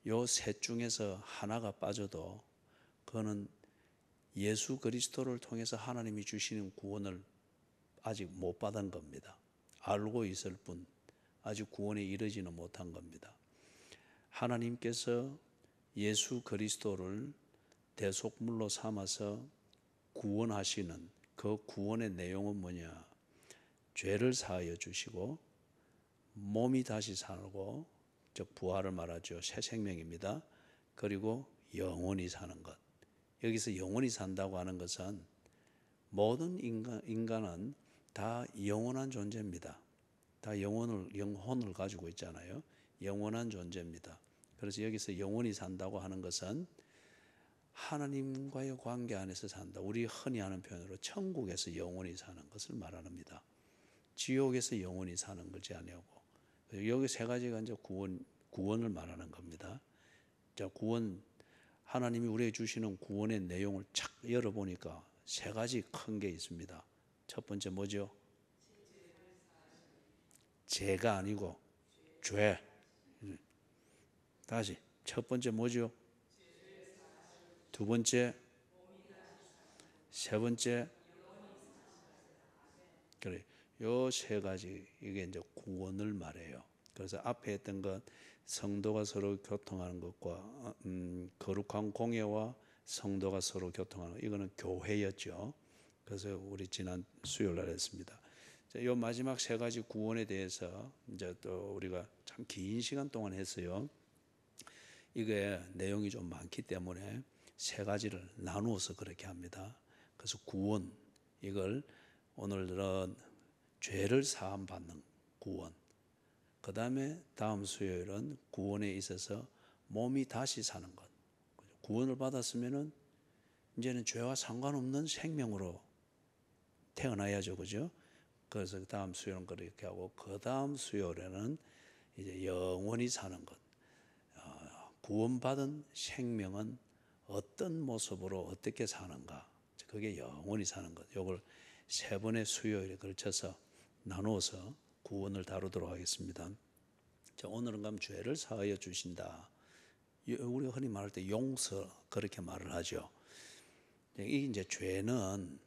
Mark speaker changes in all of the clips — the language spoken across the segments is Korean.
Speaker 1: 요 셋 중에서 하나가 빠져도 그거는 예수 그리스도를 통해서 하나님이 주시는 구원을 아직 못 받은 겁니다. 알고 있을 뿐 아직 구원에 이르지는 못한 겁니다. 하나님께서 예수 그리스도를 대속물로 삼아서 구원하시는 그 구원의 내용은 뭐냐? 죄를 사하여 주시고 몸이 다시 살고, 즉 부활을 말하죠. 새 생명입니다. 그리고 영원히 사는 것. 여기서 영원히 산다고 하는 것은 모든 인간은 다 영원한 존재입니다. 다 영혼을 가지고 있잖아요. 영원한 존재입니다. 그래서 여기서 영원히 산다고 하는 것은 하나님과의 관계 안에서 산다. 우리 흔히 하는 표현으로 천국에서 영원히 사는 것을 말합니다. 지옥에서 영원히 사는 것이 아니고, 여기 세 가지가 이제 구원을 말하는 겁니다. 자, 구원, 하나님이 우리에게 주시는 구원의 내용을 착 열어보니까 세 가지 큰 게 있습니다. 첫 번째 뭐죠? 죄가 아니고 죄. 다시 첫 번째 뭐죠? 두 번째, 세 번째. 그래, 요 세 가지 이게 이제 구원을 말해요. 그래서 앞에 했던 것 성도가 서로 교통하는 것과 거룩한 공예와 성도가 서로 교통하는 것, 이거는 교회였죠. 그래서 우리 지난 수요일 날 했습니다. 자, 요 마지막 세 가지 구원에 대해서 이제 또 우리가 참 긴 시간 동안 했어요. 이게 내용이 좀 많기 때문에 세 가지를 나누어서 그렇게 합니다. 그래서 구원, 이걸 오늘은 죄를 사함 받는 구원, 그 다음에 다음 수요일은 구원에 있어서 몸이 다시 사는 것. 구원을 받았으면은 이제는 죄와 상관없는 생명으로 태어나야죠, 그죠? 그래서 다음 수요일은 그렇게 하고, 그 다음 수요일에는 이제 영원히 사는 것. 구원받은 생명은 어떤 모습으로 어떻게 사는가? 그게 영원히 사는 것. 이걸 세 번의 수요일에 걸쳐서 나누어서 구원을 다루도록 하겠습니다. 자, 오늘은 그럼 죄를 사하여 주신다. 우리가 흔히 말할 때 용서, 그렇게 말을 하죠. 이 이제 죄는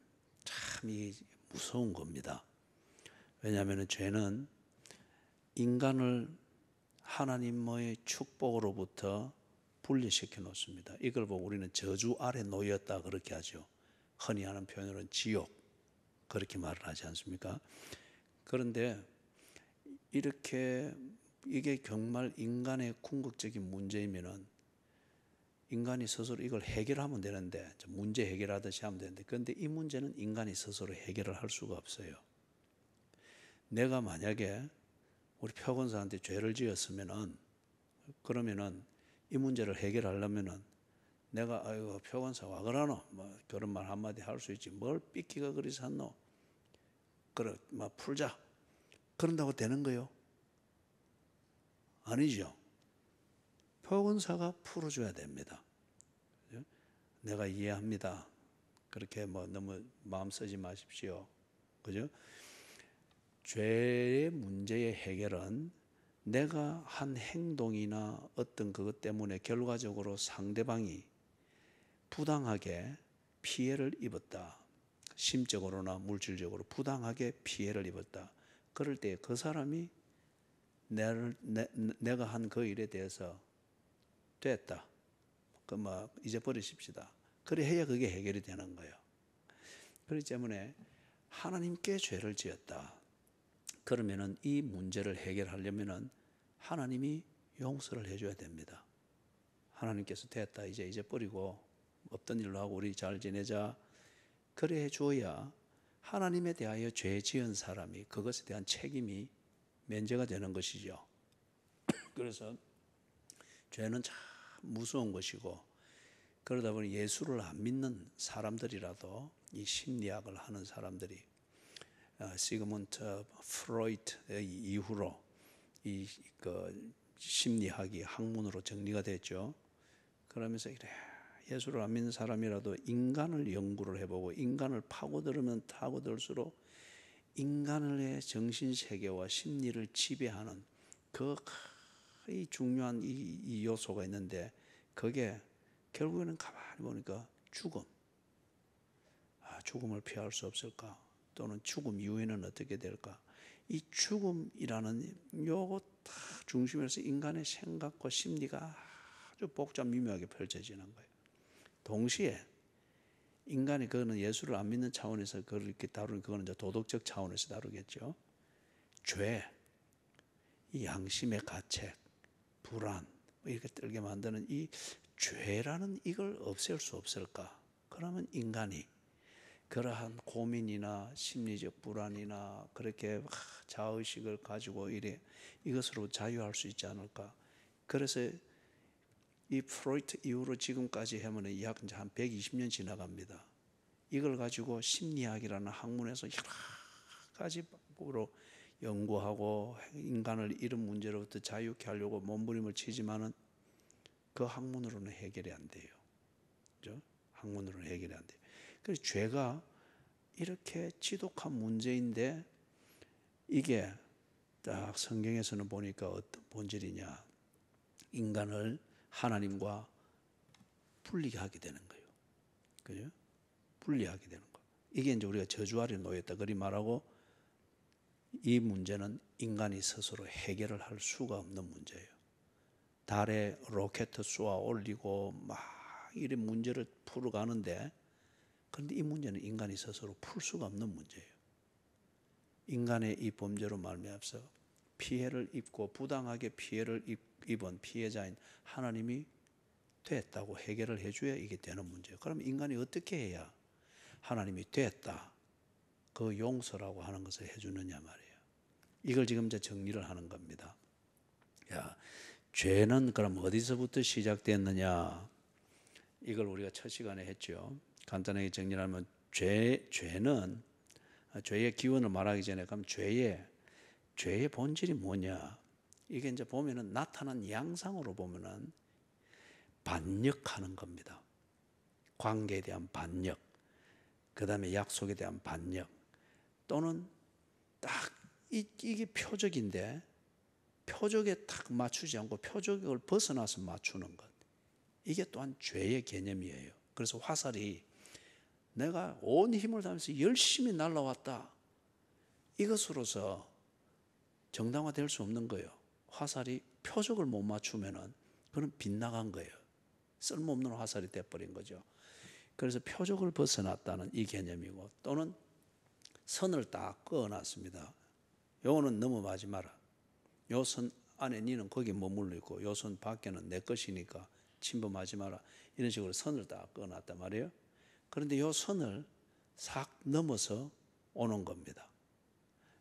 Speaker 1: 참 무서운 겁니다. 왜냐하면 죄는 인간을 하나님의 축복으로부터 분리시켜 놓습니다. 이걸 보고 우리는 저주 아래 놓였다 그렇게 하죠. 흔히 하는 표현으로는 지옥, 그렇게 말을 하지 않습니까? 그런데 이게 정말 인간의 궁극적인 문제이면은 인간이 스스로 이걸 해결하면 되는데, 문제 해결하듯이 하면 되는데, 그런데 이 문제는 인간이 스스로 해결을 할 수가 없어요. 내가 만약에 우리 표건사한테 죄를 지었으면은, 그러면은 이 문제를 해결하려면은 내가 아이고 표건사 와 그러노, 뭐 그런 말 한마디 할 수 있지, 뭘 삐끼가 그리 샀노, 그래 막 풀자, 그런다고 되는 거요? 아니죠. 표건사가 풀어줘야 됩니다. 내가 이해합니다. 그렇게 뭐 너무 마음 쓰지 마십시오. 그죠? 죄의 문제의 해결은 내가 한 행동이나 어떤 그것 때문에 결과적으로 상대방이 부당하게 피해를 입었다. 심적으로나 물질적으로 부당하게 피해를 입었다. 그럴 때 그 사람이 내가 한 그 일에 대해서 됐다, 막 잊어버리십시다. 그래 해야 그게 해결이 되는 거예요. 그렇기 때문에 하나님께 죄를 지었다. 그러면은 이 문제를 해결하려면은 하나님이 용서를 해줘야 됩니다. 하나님께서 됐다, 이제 잊어버리고 없던 일로 하고 우리 잘 지내자, 그래 줘야 하나님에 대하여 죄 지은 사람이 그것에 대한 책임이 면제가 되는 것이죠. 그래서 죄는 참 무서운 것이고, 그러다 보니 예수를 안 믿는 사람들이라도 이 심리학을 하는 사람들이 시그문트 프로이트 이후로 그 심리학이 학문으로 정리가 됐죠. 그러면서 이래 예수를 안 믿는 사람이라도 인간을 연구를 해보고 인간을 파고들면 파고들수록 인간의 정신세계와 심리를 지배하는 그 이 중요한 이 요소가 있는데 그게 결국에는 가만히 보니까 죽음. 죽음을 피할 수 없을까? 또는 죽음 이후에는 어떻게 될까? 이 죽음이라는 요거 다 중심에서 인간의 생각과 심리가 아주 복잡 미묘하게 펼쳐지는 거예요. 동시에 인간이 그거는 예수를 안 믿는 차원에서 그걸 이렇게 다루는 그거는 이제 도덕적 차원에서 다루겠죠. 죄, 이 양심의 가책, 불안 이렇게 떨게 만드는 이 죄라는 이걸 없앨 수 없을까? 그러면 인간이 그러한 고민이나 심리적 불안이나 그렇게 자의식을 가지고 이것으로 자유할 수 있지 않을까? 그래서 이 프로이트 이후로 지금까지 하면 약 한 120년 지나갑니다. 이걸 가지고 심리학이라는 학문에서 여러 가지 방법으로 연구하고 인간을 이런 문제로부터 자유케 하려고 몸부림을 치지만은 그 학문으로는 해결이 안 돼요. 그죠? 학문으로는 해결이 안 돼요. 그래서 죄가 이렇게 지독한 문제인데 이게 딱 성경에서는 보니까 어떤 본질이냐? 인간을 하나님과 분리게 하게 되는 거예요. 그죠? 분리하게 되는 거. 이게 이제 우리가 저주 아래 놓였다. 그리 말하고 이 문제는 인간이 스스로 해결을 할 수가 없는 문제예요. 달에 로켓 쏘아 올리고 막 이런 문제를 풀어가는데 그런데 이 문제는 인간이 스스로 풀 수가 없는 문제예요. 인간의 이 범죄로 말미암아서 피해를 입고 부당하게 피해를 입은 피해자인 하나님이 됐다고 해결을 해줘야 이게 되는 문제예요. 그럼 인간이 어떻게 해야 하나님이 됐다 그 용서라고 하는 것을 해주느냐 말이에요. 이걸 지금 이제 정리를 하는 겁니다. 야, 죄는 그럼 어디서부터 시작됐느냐? 이걸 우리가 첫 시간에 했죠. 간단하게 정리하면 죄는 죄의 기원을 말하기 전에 그럼 죄의 본질이 뭐냐? 이게 이제 보면은 나타난 양상으로 보면은 반역하는 겁니다. 관계에 대한 반역, 그 다음에 약속에 대한 반역, 또는 딱 이게 표적인데 표적에 딱 맞추지 않고 표적을 벗어나서 맞추는 것. 이게 또한 죄의 개념이에요. 그래서 화살이 내가 온 힘을 다하면서 열심히 날아왔다. 이것으로서 정당화될 수 없는 거예요. 화살이 표적을 못 맞추면은 그건 빗나간 거예요. 쓸모없는 화살이 돼버린 거죠. 그래서 표적을 벗어났다는 이 개념이고 또는 선을 딱 그어놨습니다. 요거는 넘어가지 마라. 요 선 안에 니는 거기 머물러 있고 요 선 밖에는 내 것이니까 침범하지 마라. 이런 식으로 선을 딱 그어놨단 말이에요. 그런데 요 선을 싹 넘어서 오는 겁니다.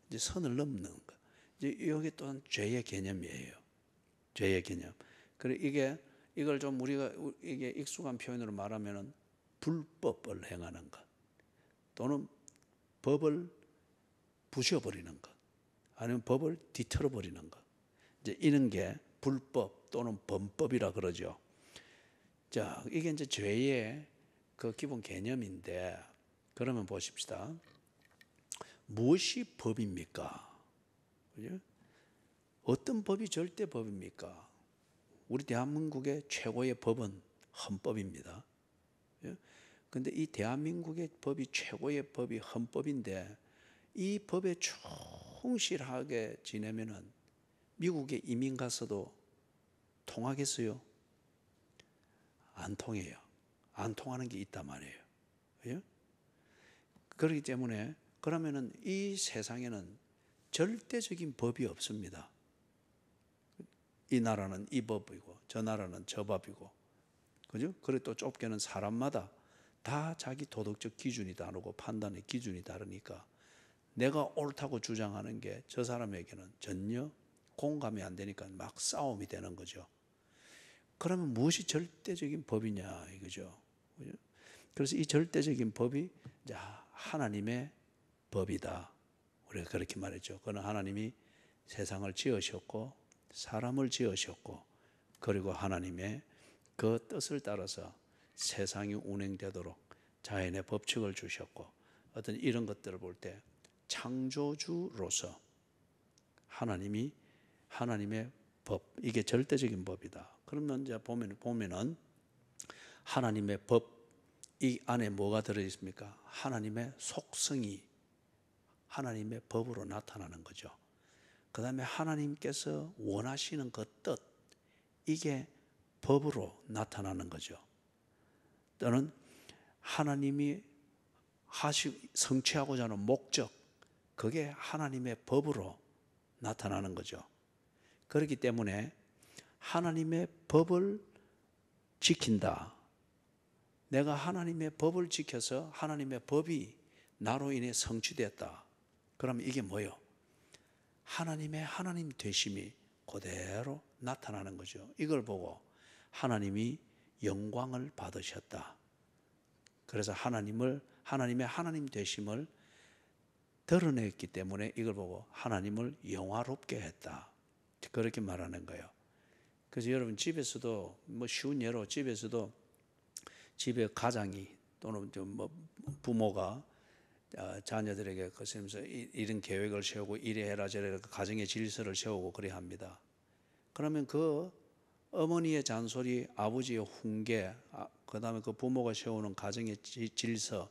Speaker 1: 이제 선을 넘는 거. 이제 여기 또한 죄의 개념이에요. 죄의 개념. 그래 이걸 좀 우리가 이게 익숙한 표현으로 말하면은 불법을 행하는 것, 또는 법을 부셔버리는 것, 아니면 법을 뒤틀어 버리는 것. 이제 이런 게 불법 또는 범법이라 그러죠. 자, 이게 이제 죄의 그 기본 개념인데, 그러면 보십시다. 무엇이 법입니까? 그죠? 어떤 법이 절대 법입니까? 우리 대한민국의 최고의 법은 헌법입니다. 그런데 이 대한민국의 법이 최고의 법이 헌법인데 이 법에 충실하게 지내면은 미국에 이민 가서도 통하겠어요? 안 통해요. 안 통하는 게 있단 말이에요. 그죠? 그렇기 때문에 그러면은 이 세상에는 절대적인 법이 없습니다. 이 나라는 이 법이고 저 나라는 저 법이고, 그죠? 그래 또 좁게는 사람마다 다 자기 도덕적 기준이 다르고 판단의 기준이 다르니까 내가 옳다고 주장하는 게 저 사람에게는 전혀 공감이 안 되니까 막 싸움이 되는 거죠. 그러면 무엇이 절대적인 법이냐 이거죠. 그죠? 그래서 이 절대적인 법이 하나님의 법이다. 우리가 그렇게 말했죠. 그는 하나님이 세상을 지으셨고 사람을 지으셨고 그리고 하나님의 그 뜻을 따라서 세상이 운행되도록 자연의 법칙을 주셨고 어떤 이런 것들을 볼 때 창조주로서 하나님이 하나님의 법, 이게 절대적인 법이다. 그러면 이제 보면은 하나님의 법, 이 안에 뭐가 들어있습니까? 하나님의 속성이 하나님의 법으로 나타나는 거죠. 그 다음에 하나님께서 원하시는 그 뜻, 이게 법으로 나타나는 거죠. 또는 하나님이 성취하고자 하는 목적, 그게 하나님의 법으로 나타나는 거죠. 그렇기 때문에 하나님의 법을 지킨다. 내가 하나님의 법을 지켜서 하나님의 법이 나로 인해 성취됐다. 그러면 이게 뭐예요? 하나님의 하나님 되심이 그대로 나타나는 거죠. 이걸 보고 하나님이 영광을 받으셨다. 그래서 하나님의 하나님 되심을 드러냈기 때문에 이걸 보고 하나님을 영화롭게 했다. 그렇게 말하는 거예요. 그래서 여러분 집에서도 뭐 쉬운 예로 집에서도 집에 가장이 또는 뭐 부모가 자녀들에게 그러면서 이런 계획을 세우고 이래 해라 저래 해라 가정의 질서를 세우고 그래야 합니다. 그러면 그 어머니의 잔소리, 아버지의 훈계, 그 다음에 그 부모가 세우는 가정의 질서,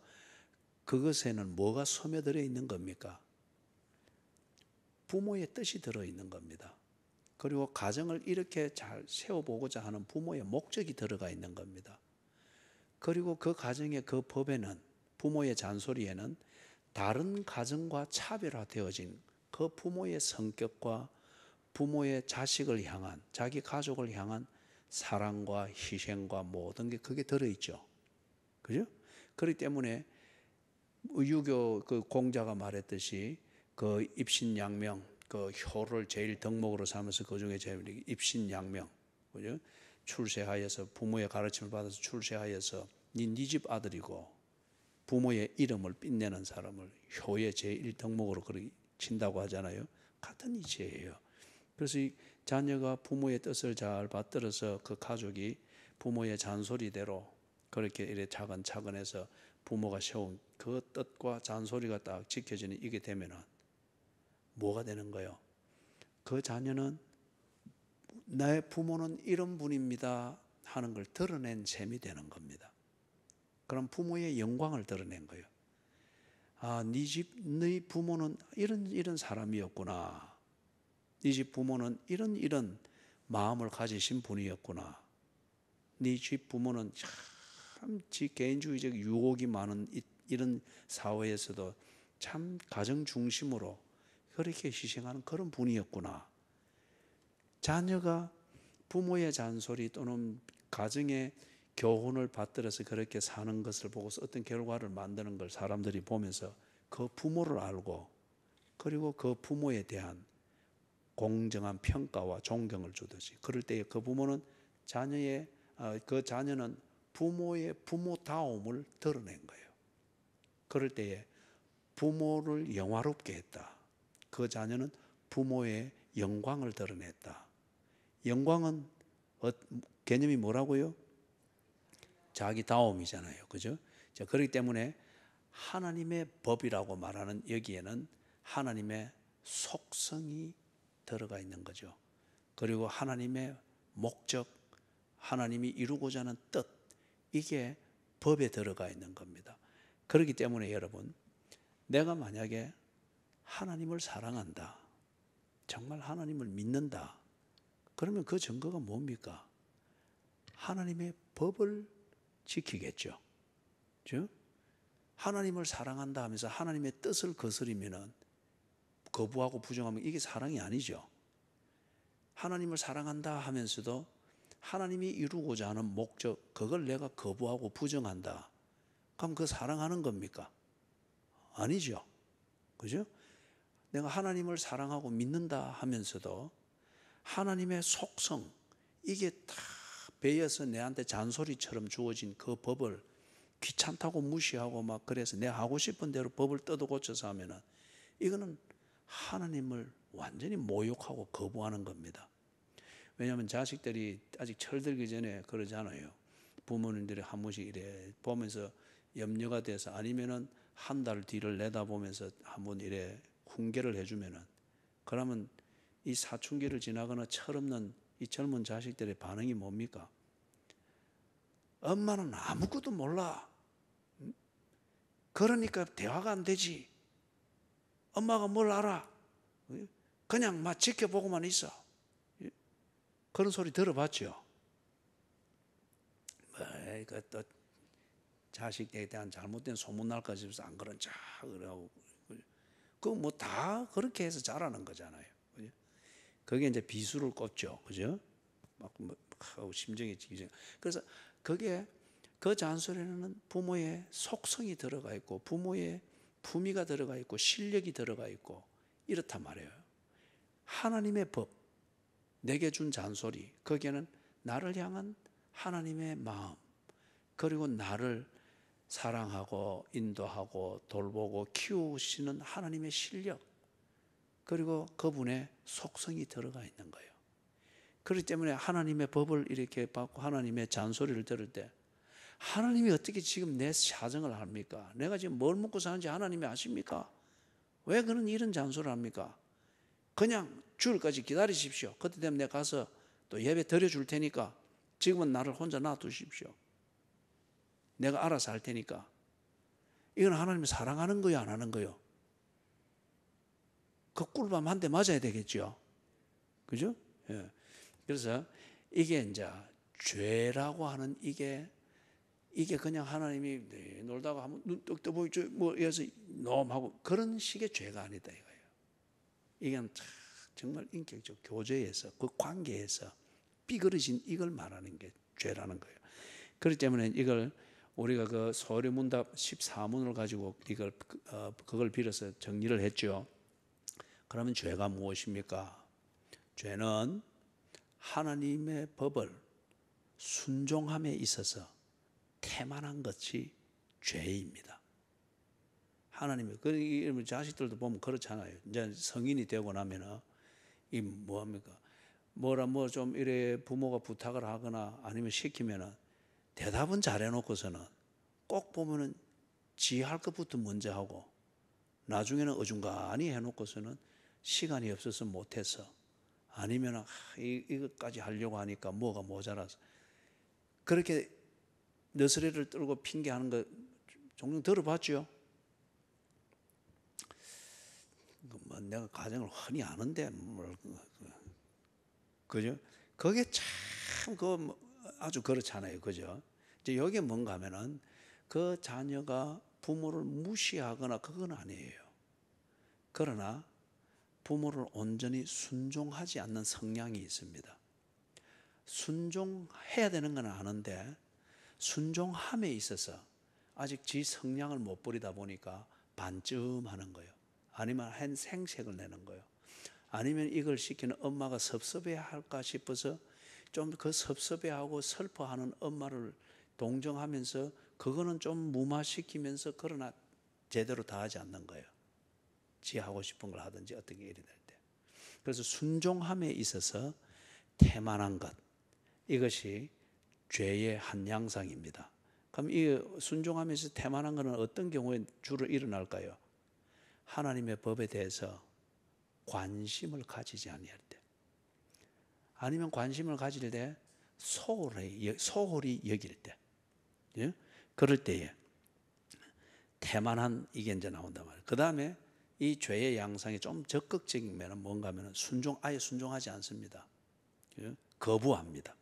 Speaker 1: 그것에는 뭐가 스며들어 있는 겁니까? 부모의 뜻이 들어있는 겁니다. 그리고 가정을 이렇게 잘 세워보고자 하는 부모의 목적이 들어가 있는 겁니다. 그리고 그 가정의 그 법에는, 부모의 잔소리에는 다른 가정과 차별화되어진 그 부모의 성격과 부모의 자식을 향한, 자기 가족을 향한 사랑과 희생과 모든 게 그게 들어있죠. 그죠? 그렇기 때문에 유교 그 공자가 말했듯이 그 입신양명, 그 효를 제일 덕목으로 삼아서 그 중에 제일 입신양명, 그죠? 출세하여서 부모의 가르침을 받아서 출세하여서 네 집 아들이고 부모의 이름을 빛내는 사람을 효의 제일 덕목으로 그렇게 친다고 하잖아요. 같은 이치예요. 그래서 이 자녀가 부모의 뜻을 잘 받들어서 그 가족이 부모의 잔소리대로 그렇게 이래 차근차근해서 부모가 세운 그 뜻과 잔소리가 딱 지켜지는 이게 되면은 뭐가 되는 거예요? 그 자녀는 나의 부모는 이런 분입니다 하는 걸 드러낸 셈이 되는 겁니다. 그럼 부모의 영광을 드러낸 거예요. 아, 네 부모는 이런 사람이었구나. 네 집 부모는 이런 마음을 가지신 분이었구나. 네 집 부모는 참 개인주의적 유혹이 많은 이런 사회에서도 참 가정 중심으로 그렇게 희생하는 그런 분이었구나. 자녀가 부모의 잔소리 또는 가정의 교훈을 받들어서 그렇게 사는 것을 보고서 어떤 결과를 만드는 걸 사람들이 보면서 그 부모를 알고 그리고 그 부모에 대한 공정한 평가와 존경을 주듯이 그럴 때에 그 부모는 그 자녀는 부모의 부모다움을 드러낸 거예요. 그럴 때에 부모를 영화롭게 했다. 그 자녀는 부모의 영광을 드러냈다. 영광은 개념이 뭐라고요? 자기다움이잖아요. 그죠? 자, 그렇기 때문에 하나님의 법이라고 말하는 여기에는 하나님의 속성이 들어가 있는 거죠. 그리고 하나님의 목적, 하나님이 이루고자 하는 뜻, 이게 법에 들어가 있는 겁니다. 그렇기 때문에 여러분, 내가 만약에 하나님을 사랑한다, 정말 하나님을 믿는다, 그러면 그 증거가 뭡니까? 하나님의 법을 지키겠죠. 그렇죠? 하나님을 사랑한다 하면서 하나님의 뜻을 거스리면은 거부하고 부정하면 이게 사랑이 아니죠. 하나님을 사랑한다 하면서도 하나님이 이루고자 하는 목적, 그걸 내가 거부하고 부정한다. 그럼 그 사랑하는 겁니까? 아니죠. 그죠? 내가 하나님을 사랑하고 믿는다 하면서도 하나님의 속성, 이게 다 배어서 내한테 잔소리처럼 주어진 그 법을 귀찮다고 무시하고 막 그래서 내가 하고 싶은 대로 법을 뜯어 고쳐서 하면은 이거는 하나님을 완전히 모욕하고 거부하는 겁니다. 왜냐하면 자식들이 아직 철들기 전에 그러잖아요. 부모님들이 한 번씩 이래 보면서 염려가 돼서 아니면은 한 달 뒤를 내다보면서 한번 이래 훈계를 해주면은 그러면 이 사춘기를 지나거나 철없는 이 젊은 자식들의 반응이 뭡니까? 엄마는 아무것도 몰라. 그러니까 대화가 안 되지. 엄마가 뭘 알아? 그냥 막 지켜보고만 있어. 그런 소리 들어봤죠? 또 자식에 대한 잘못된 소문날까 싶어서 안 그런 척 그러고, 그거 뭐 다 그렇게 해서 자라는 거잖아요. 그게 이제 비수를 꽂죠, 그죠? 막 심정이 찌죠. 그래서 그게 그 잔소리에는 부모의 속성이 들어가 있고, 부모의 품위가 들어가 있고, 실력이 들어가 있고, 이렇단 말이에요. 하나님의 법, 내게 준 잔소리, 거기에는 나를 향한 하나님의 마음, 그리고 나를 사랑하고 인도하고 돌보고 키우시는 하나님의 실력, 그리고 그분의 속성이 들어가 있는 거예요. 그렇기 때문에 하나님의 법을 이렇게 받고 하나님의 잔소리를 들을 때, 하나님이 어떻게 지금 내 사정을 압니까? 내가 지금 뭘 먹고 사는지 하나님이 아십니까? 왜 그런 이런 잔소리를 합니까? 그냥 주일까지 기다리십시오. 그때 되면 내가 가서 또 예배 드려줄 테니까 지금은 나를 혼자 놔두십시오. 내가 알아서 할 테니까. 이건 하나님을 사랑하는 거예요, 안 하는 거예요? 그 꿀밤 한 대 맞아야 되겠죠. 그죠? 예. 그래서 이게 이제 죄라고 하는 이게 그냥 하나님이 놀다가 한번 눈 떡 떠 보이죠, 뭐 해서 넘하고 그런 식의 죄가 아니다 이거예요. 이게 정말 인격적 교제에서 그 관계에서 삐그러진 이걸 말하는 게 죄라는 거예요. 그렇기 때문에 이걸 우리가 그 소리문답 14문을 가지고 이걸 그걸 빌어서 정리를 했죠. 그러면 죄가 무엇입니까? 죄는 하나님의 법을 순종함에 있어서 태만한 것이 죄입니다. 하나님의 그 자식들도 보면 그렇잖아요. 이제 성인이 되고 나면은 이 뭐합니까? 뭐라 뭐 좀 이래 부모가 부탁을 하거나 아니면 시키면은 대답은 잘해놓고서는 꼭 보면은 지 할 것부터 먼저 하고 나중에는 어중간히 해놓고서는 시간이 없어서 못해서 아니면 이것까지 하려고 하니까 뭐가 모자라서 그렇게 너스레를 떨고 핑계하는 거 종종 들어봤죠? 뭐 내가 가정을 흔히 아는데 뭘 그죠? 그게 참 아주 그렇잖아요, 그죠? 이제 여기에 뭔가 하면은 그 자녀가 부모를 무시하거나 그건 아니에요. 그러나 부모를 온전히 순종하지 않는 성향이 있습니다. 순종해야 되는 건 아는데 순종함에 있어서 아직 지 성향을 못 버리다 보니까 반쯤하는 거예요. 아니면 한 생색을 내는 거예요. 아니면 이걸 시키는 엄마가 섭섭해할까 싶어서 좀 그 섭섭해하고 슬퍼하는 엄마를 동정하면서 그거는 좀 무마시키면서 그러나 제대로 다 하지 않는 거예요. 지 하고 싶은 걸 하든지 어떻게 일이 될 때. 그래서 순종함에 있어서 태만한 것, 이것이 죄의 한 양상입니다. 그럼 이 순종함에서 태만한 것은 어떤 경우에 주로 일어날까요? 하나님의 법에 대해서 관심을 가지지 아니할 때, 아니면 관심을 가질 때 소홀히 여길 때, 예? 그럴 때에 태만한 이게 이제 나온단 말이에요. 그 다음에 이 죄의 양상이 좀 적극적인 면은 뭔가 하면 아예 순종하지 않습니다. 예? 거부합니다.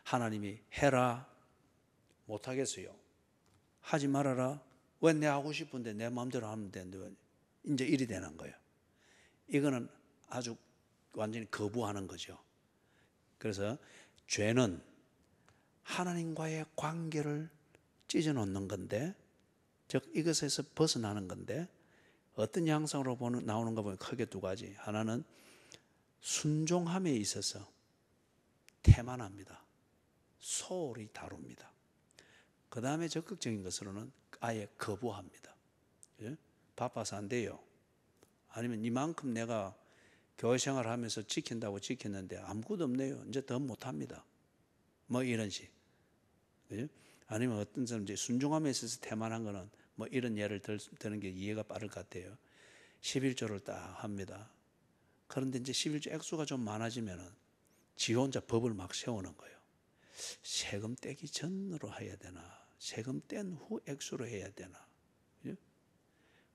Speaker 1: 하나님이 해라, 못하겠어요. 하지 말아라. 왜 내 하고 싶은데 내 마음대로 하면 되는데 이제 일이 되는 거예요. 이거는 아주 완전히 거부하는 거죠. 그래서 죄는 하나님과의 관계를 찢어놓는 건데, 즉 이것에서 벗어나는 건데, 어떤 양상으로 나오는가 보면 크게 두 가지. 하나는 순종함에 있어서 태만합니다. 소홀히 다룹니다. 그 다음에 적극적인 것으로는 아예 거부합니다. 예? 바빠서 안 돼요. 아니면 이만큼 내가 교회 생활하면서 지킨다고 지켰는데 아무것도 없네요. 이제 더 못합니다. 뭐 이런 식. 그죠? 아니면 어떤 사람 이제 순종함에 있어서 태만한 거는 뭐 이런 예를 드는 게 이해가 빠를 것 같아요. 11조를 딱 합니다. 그런데 이제 11조 액수가 좀 많아지면은 지 혼자 법을 막 세우는 거예요. 세금 떼기 전으로 해야 되나, 세금 뗀 후 액수로 해야 되나.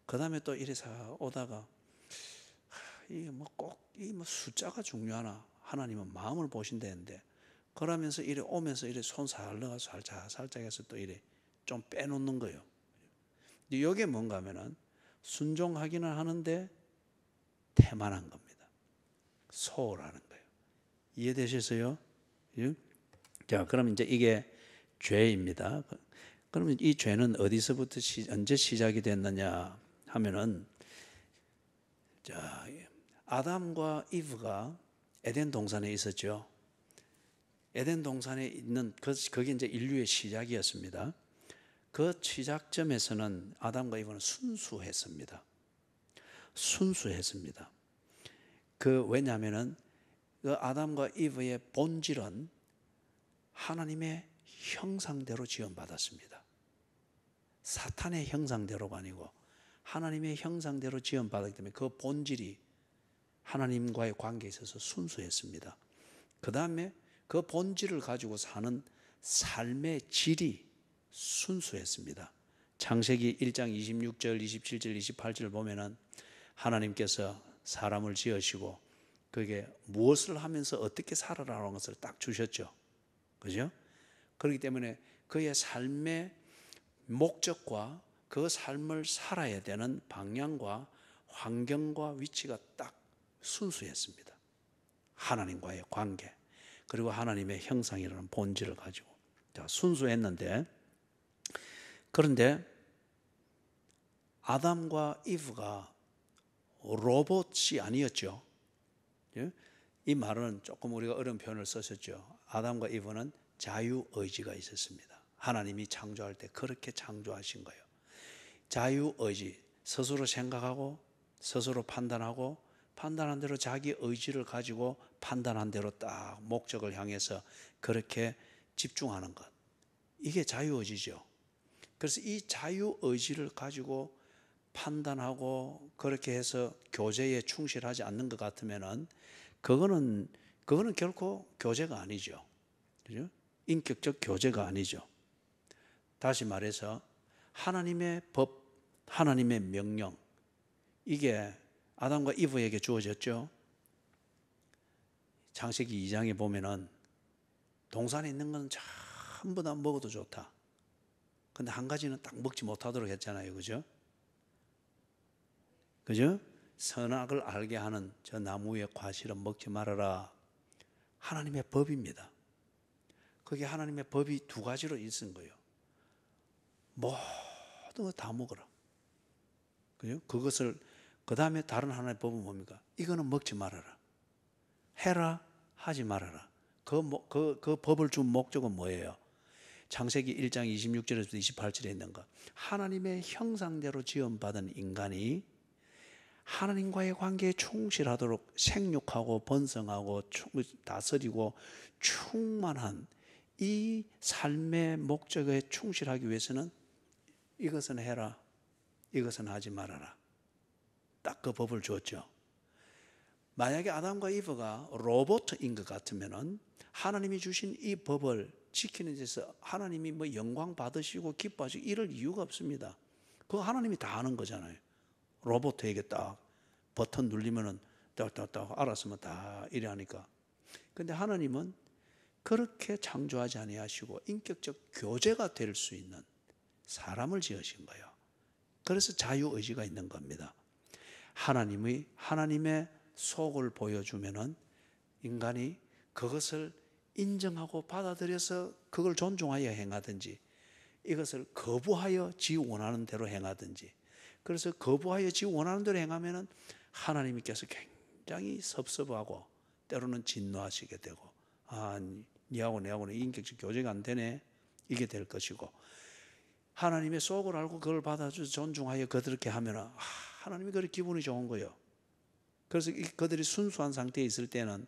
Speaker 1: 그 다음에 또 이래서 오다가 이게 뭐 꼭 이 뭐 숫자가 중요하나, 하나님은 마음을 보신다는데, 그러면서 이래 오면서 이래 손 살려가서 살짝 해서 또 이래 좀 빼놓는 거예요. 이게 뭔가 하면은 순종하기는 하는데 태만한 겁니다. 소홀하는 거예요. 이해되셨어요? 예? 자, 그럼 이제 이게 죄입니다. 그러면 이 죄는 어디서부터 언제 시작이 됐느냐 하면은, 자, 아담과 이브가 에덴 동산에 있었죠. 에덴 동산에 있는 그게 이제 인류의 시작이었습니다. 그 시작점에서는 아담과 이브는 순수했습니다. 순수했습니다. 왜냐하면은 그 아담과 이브의 본질은 하나님의 형상대로 지음받았습니다. 사탄의 형상대로가 아니고 하나님의 형상대로 지음받았기 때문에 그 본질이 하나님과의 관계에 있어서 순수했습니다. 그 다음에 그 본질을 가지고 사는 삶의 질이 순수했습니다. 창세기 1장 26절, 27절, 28절 보면은 하나님께서 사람을 지으시고 그게 무엇을 하면서 어떻게 살아라는 것을 딱 주셨죠. 그죠? 그렇기 때문에 그의 삶의 목적과 그 삶을 살아야 되는 방향과 환경과 위치가 딱 순수했습니다. 하나님과의 관계, 그리고 하나님의 형상이라는 본질을 가지고 순수했는데, 그런데 아담과 이브가 로봇이 아니었죠. 이 말은 조금 우리가 어려운 표현을 썼었죠. 아담과 이브는 자유의지가 있었습니다. 하나님이 창조할 때 그렇게 창조하신 거예요. 자유의지, 스스로 생각하고 스스로 판단하고 판단한 대로 자기 의지를 가지고 판단한 대로 딱 목적을 향해서 그렇게 집중하는 것, 이게 자유의지죠. 그래서 이 자유의지를 가지고 판단하고 그렇게 해서 교제에 충실하지 않는 것 같으면은 그거는 결코 교제가 아니죠. 그죠? 인격적 교제가 아니죠. 다시 말해서 하나님의 법, 하나님의 명령, 이게 아담과 이브에게 주어졌죠. 창세기 2장에 보면은 동산에 있는 건 전부 다 먹어도 좋다. 근데 한 가지는 딱 먹지 못하도록 했잖아요. 그죠? 그죠? 선악을 알게 하는 저 나무의 과실은 먹지 말아라. 하나님의 법입니다. 그게 하나님의 법이 두 가지로 있은 거예요. 모든 거 다 먹어라. 그죠? 그것을, 그 다음에 다른 하나의 법은 뭡니까? 이거는 먹지 말아라. 해라, 하지 말아라. 그 법을 준 목적은 뭐예요? 창세기 1장 26절에서 28절에 있는 거. 하나님의 형상대로 지음받은 인간이 하나님과의 관계에 충실하도록 생육하고 번성하고 다스리고 충만한 이 삶의 목적에 충실하기 위해서는 이것은 해라, 이것은 하지 말아라. 딱 그 법을 주었죠. 만약에 아담과 이브가 로봇인 것 같으면은 하나님이 주신 이 법을 지키는 데서 하나님이 뭐 영광 받으시고 기뻐하시고 이럴 이유가 없습니다. 그거 하나님이 다 하는 거잖아요. 로봇에게 딱 버튼 누르면은 딱딱딱 알았으면 다 이래 하니까. 근데 하나님은 그렇게 창조하지 아니하시고 인격적 교제가 될 수 있는 사람을 지으신 거예요. 그래서 자유의지가 있는 겁니다. 하나님의 속을 보여주면은 인간이 그것을 인정하고 받아들여서 그걸 존중하여 행하든지, 이것을 거부하여 지 원하는 대로 행하든지. 그래서 거부하여 지 원하는 대로 행하면은 하나님께서 굉장히 섭섭하고 때로는 진노하시게 되고, 니하고 내하고는 인격적 교제가 안 되네, 이게 될 것이고, 하나님의 속을 알고 그걸 받아주고 존중하여 그렇게 하면은 하나님이 그렇게 기분이 좋은 거예요. 그래서 그들이 순수한 상태에 있을 때는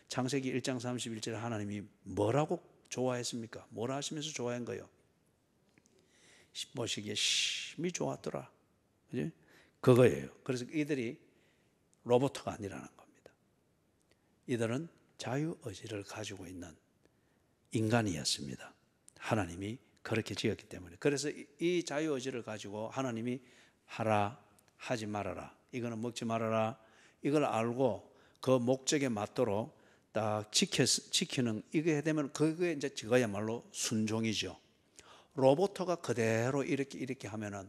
Speaker 1: 창세기 1장 31절에 하나님이 뭐라고 좋아했습니까? 뭐라 하시면서 좋아한 거예요? 보시기에 심히 좋았더라. 그지? 그거예요. 그래서 이들이 로봇가 아니라는 겁니다. 이들은 자유의지를 가지고 있는 인간이었습니다. 하나님이 그렇게 지었기 때문에. 그래서 이 자유의지를 가지고 하나님이 하라, 하지 말아라, 이거는 먹지 말아라, 이걸 알고 그 목적에 맞도록 딱 지키는, 이게 되면 그게 이제 그야말로 순종이죠. 로봇가 그대로 이렇게 하면은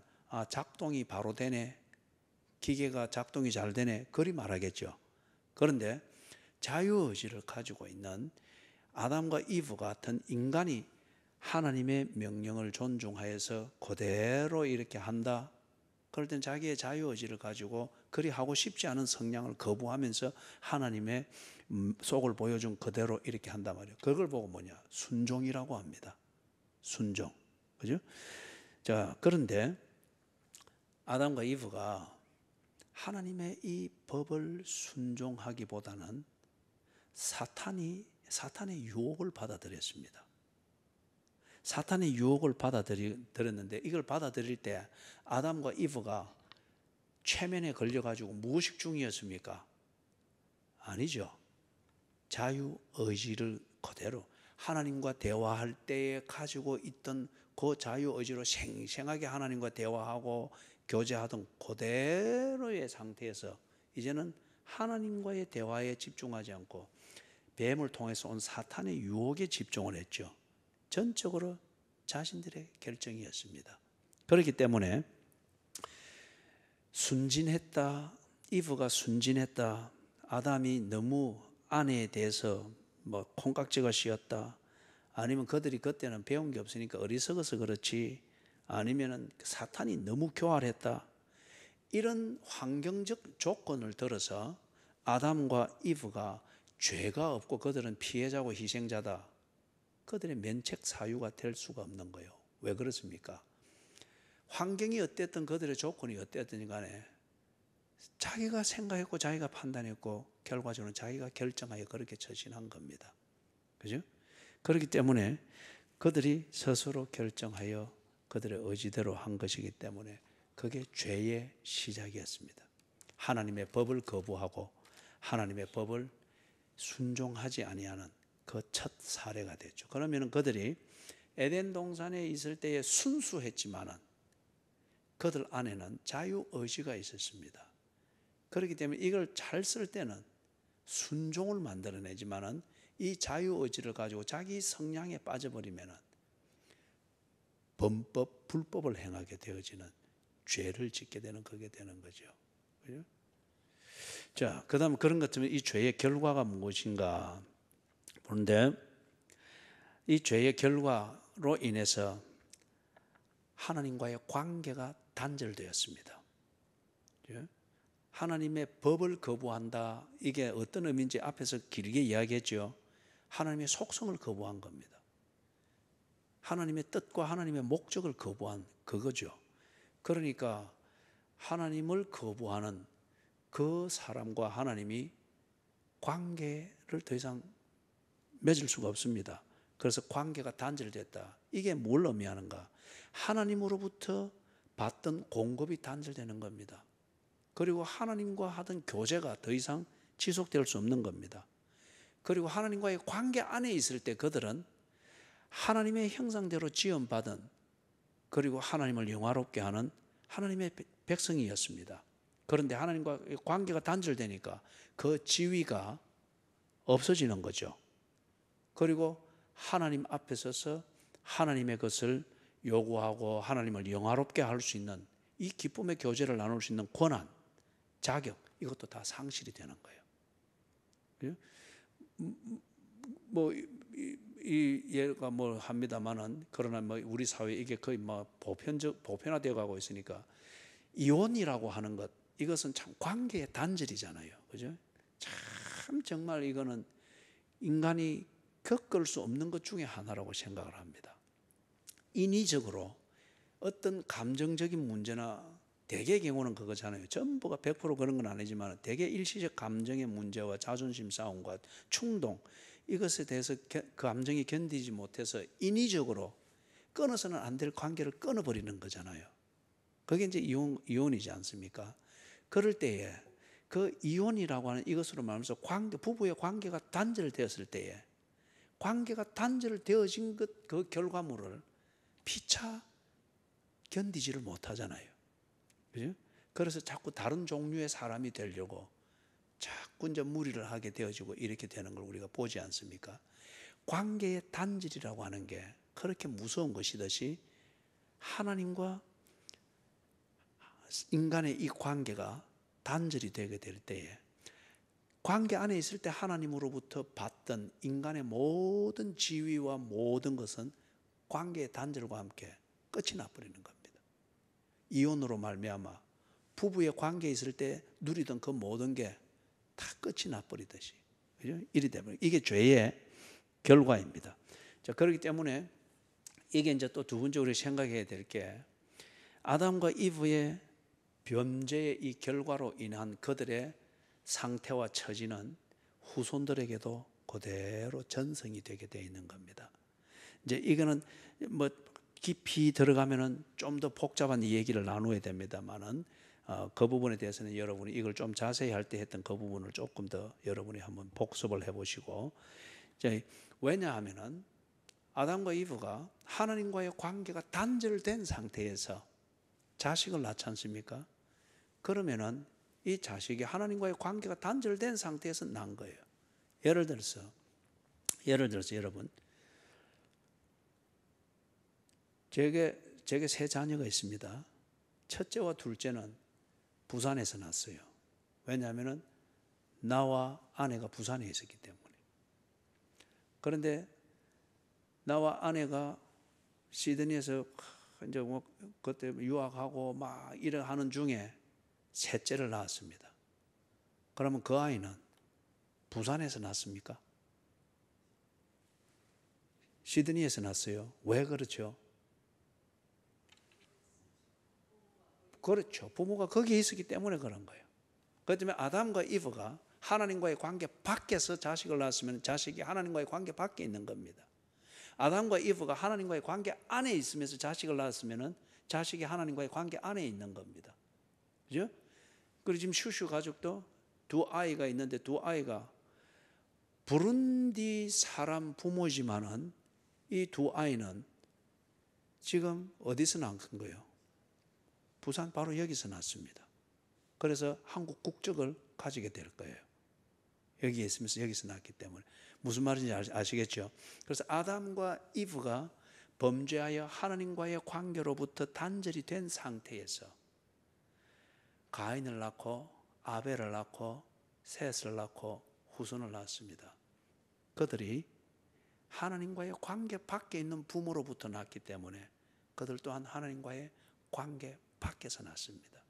Speaker 1: 작동이 바로 되네, 기계가 작동이 잘 되네, 그리 말하겠죠. 그런데 자유의지를 가지고 있는 아담과 이브 같은 인간이 하나님의 명령을 존중하여서 그대로 이렇게 한다. 그럴 땐 자기의 자유의지를 가지고 그리 하고 싶지 않은 성향을 거부하면서 하나님의 속을 보여준 그대로 이렇게 한단 말이에요. 그걸 보고 뭐냐? 순종이라고 합니다. 순종. 그죠? 자, 그런데 아담과 이브가 하나님의 이 법을 순종하기보다는 사탄의 유혹을 받아들였습니다. 사탄의 유혹을 받아들였는데, 이걸 받아들일 때 아담과 이브가 최면에 걸려가지고 무의식 중이었습니까? 아니죠. 자유의지를 그대로 하나님과 대화할 때에 가지고 있던 그 자유의지로 생생하게 하나님과 대화하고 교제하던 그대로의 상태에서 이제는 하나님과의 대화에 집중하지 않고 뱀을 통해서 온 사탄의 유혹에 집중을 했죠. 전적으로 자신들의 결정이었습니다. 그렇기 때문에 순진했다, 이브가 순진했다, 아담이 너무 아내에 대해서 콩깍지가 씌었다, 아니면 그들이 그때는 배운 게 없으니까 어리석어서 그렇지, 아니면 사탄이 너무 교활했다, 이런 환경적 조건을 들어서 아담과 이브가 죄가 없고 그들은 피해자고 희생자다, 그들의 면책 사유가 될 수가 없는 거예요. 왜 그렇습니까? 환경이 어땠든 그들의 조건이 어땠든 간에 자기가 생각했고 자기가 판단했고 결과적으로 자기가 결정하여 그렇게 처신한 겁니다. 그죠? 그렇기 때문에 그들이 스스로 결정하여 그들의 의지대로 한 것이기 때문에 그게 죄의 시작이었습니다. 하나님의 법을 거부하고 하나님의 법을 순종하지 아니하는 그 첫 사례가 됐죠. 그러면 그들이 에덴 동산에 있을 때에 순수했지만은 그들 안에는 자유의지가 있었습니다. 그렇기 때문에 이걸 잘 쓸 때는 순종을 만들어내지만은 이 자유의지를 가지고 자기 성향에 빠져버리면은 불법을 행하게 되어지는, 죄를 짓게 되는, 그게 되는 거죠. 그죠? 자, 그 다음 그런 것 때문에 이 죄의 결과가 무엇인가 보는데, 이 죄의 결과로 인해서 하나님과의 관계가 단절되었습니다. 하나님의 법을 거부한다, 이게 어떤 의미인지 앞에서 길게 이야기했죠. 하나님의 속성을 거부한 겁니다. 하나님의 뜻과 하나님의 목적을 거부한 그거죠. 그러니까 하나님을 거부하는 그 사람과 하나님이 관계를 더 이상 맺을 수가 없습니다. 그래서 관계가 단절됐다. 이게 뭘 의미하는가? 하나님으로부터 받던 공급이 단절되는 겁니다. 그리고 하나님과 하던 교제가 더 이상 지속될 수 없는 겁니다. 그리고 하나님과의 관계 안에 있을 때 그들은 하나님의 형상대로 지음받은, 그리고 하나님을 영화롭게 하는 하나님의 백성이었습니다. 그런데 하나님과 관계가 단절되니까 그 지위가 없어지는 거죠. 그리고 하나님 앞에 서서 하나님의 것을 요구하고 하나님을 영화롭게 할 수 있는, 이 기쁨의 교제를 나눌 수 있는 권한, 자격, 이것도 다 상실이 되는 거예요. 이 예가 합니다만은, 그러나 우리 사회 이게 거의 보편화되어 가고 있으니까 이혼이라고 하는 것, 이것은 참 관계의 단절이잖아요. 그죠? 참 정말 이거는 인간이 겪을 수 없는 것 중에 하나라고 생각을 합니다. 인위적으로 어떤 감정적인 문제나, 대개의 경우는 그거잖아요. 전부가 100% 그런 건 아니지만 대개 일시적 감정의 문제와 자존심 싸움과 충동, 이것에 대해서 그 감정이 견디지 못해서 인위적으로 끊어서는 안 될 관계를 끊어버리는 거잖아요. 그게 이제 이혼이지 않습니까? 그럴 때에 그 이혼이라고 하는 이것으로 말하면서 부부의 관계가 단절되었을 때에 관계가 단절되어진 그 결과물을 피차 견디지를 못하잖아요. 그죠? 그래서 자꾸 다른 종류의 사람이 되려고 자꾸 이제 무리를 하게 되어지고 이렇게 되는 걸 우리가 보지 않습니까? 관계의 단절이라고 하는 게 그렇게 무서운 것이듯이 하나님과 인간의 이 관계가 단절이 되게 될 때에 관계 안에 있을 때 하나님으로부터 받던 인간의 모든 지위와 모든 것은 관계의 단절과 함께 끝이 나버리는 겁니다. 이혼으로 말미암아 부부의 관계에 있을 때 누리던 그 모든 게 다 끝이 나버리듯이, 그죠? 이리 되면 이게 죄의 결과입니다. 자, 그렇기 때문에 이게 이제 또 두 번째 우리 생각해야 될 게 아담과 이브의 범죄의 이 결과로 인한 그들의 상태와 처지는 후손들에게도 그대로 전승이 되게 되어 있는 겁니다. 이제 이거는 뭐 깊이 들어가면은 좀 더 복잡한 얘기를 나누어야 됩니다만은 그 부분에 대해서는 여러분이 이걸 좀 자세히 할 때 했던 그 부분을 조금 더 여러분이 한번 복습을 해보시고, 왜냐하면은 아담과 이브가 하나님과의 관계가 단절된 상태에서 자식을 낳지 않습니까? 그러면은 이 자식이 하나님과의 관계가 단절된 상태에서 난 거예요. 예를 들어서 여러분, 제게 세 자녀가 있습니다. 첫째와 둘째는 부산에서 났어요. 왜냐하면 나와 아내가 부산에 있었기 때문에. 그런데 나와 아내가 시드니에서 이제 뭐 그때 유학하고 막 일을 하는 중에 셋째를 낳았습니다. 그러면 그 아이는 부산에서 났습니까? 시드니에서 났어요. 왜 그렇죠? 그렇죠. 부모가 거기에 있었기 때문에 그런 거예요. 그렇기 때문에 아담과 이브가 하나님과의 관계 밖에서 자식을 낳았으면 자식이 하나님과의 관계 밖에 있는 겁니다. 아담과 이브가 하나님과의 관계 안에 있으면서 자식을 낳았으면 자식이 하나님과의 관계 안에 있는 겁니다. 그죠? 그리고 지금 슈슈 가족도 두 아이가 있는데 두 아이가 부룬디 사람 부모지만은 이 두 아이는 지금 어디서 낳은 거예요? 부산 바로 여기서 낳습니다. 그래서 한국 국적을 가지게 될 거예요. 여기에 있으면서 여기서 낳기 때문에. 무슨 말인지 아시겠죠? 그래서 아담과 이브가 범죄하여 하나님과의 관계로부터 단절이 된 상태에서 가인을 낳고 아벨을 낳고 셋을 낳고 후손을 낳았습니다. 그들이 하나님과의 관계 밖에 있는 부모로부터 낳기 때문에 그들 또한 하나님과의 관계 밖에서 낳습니다.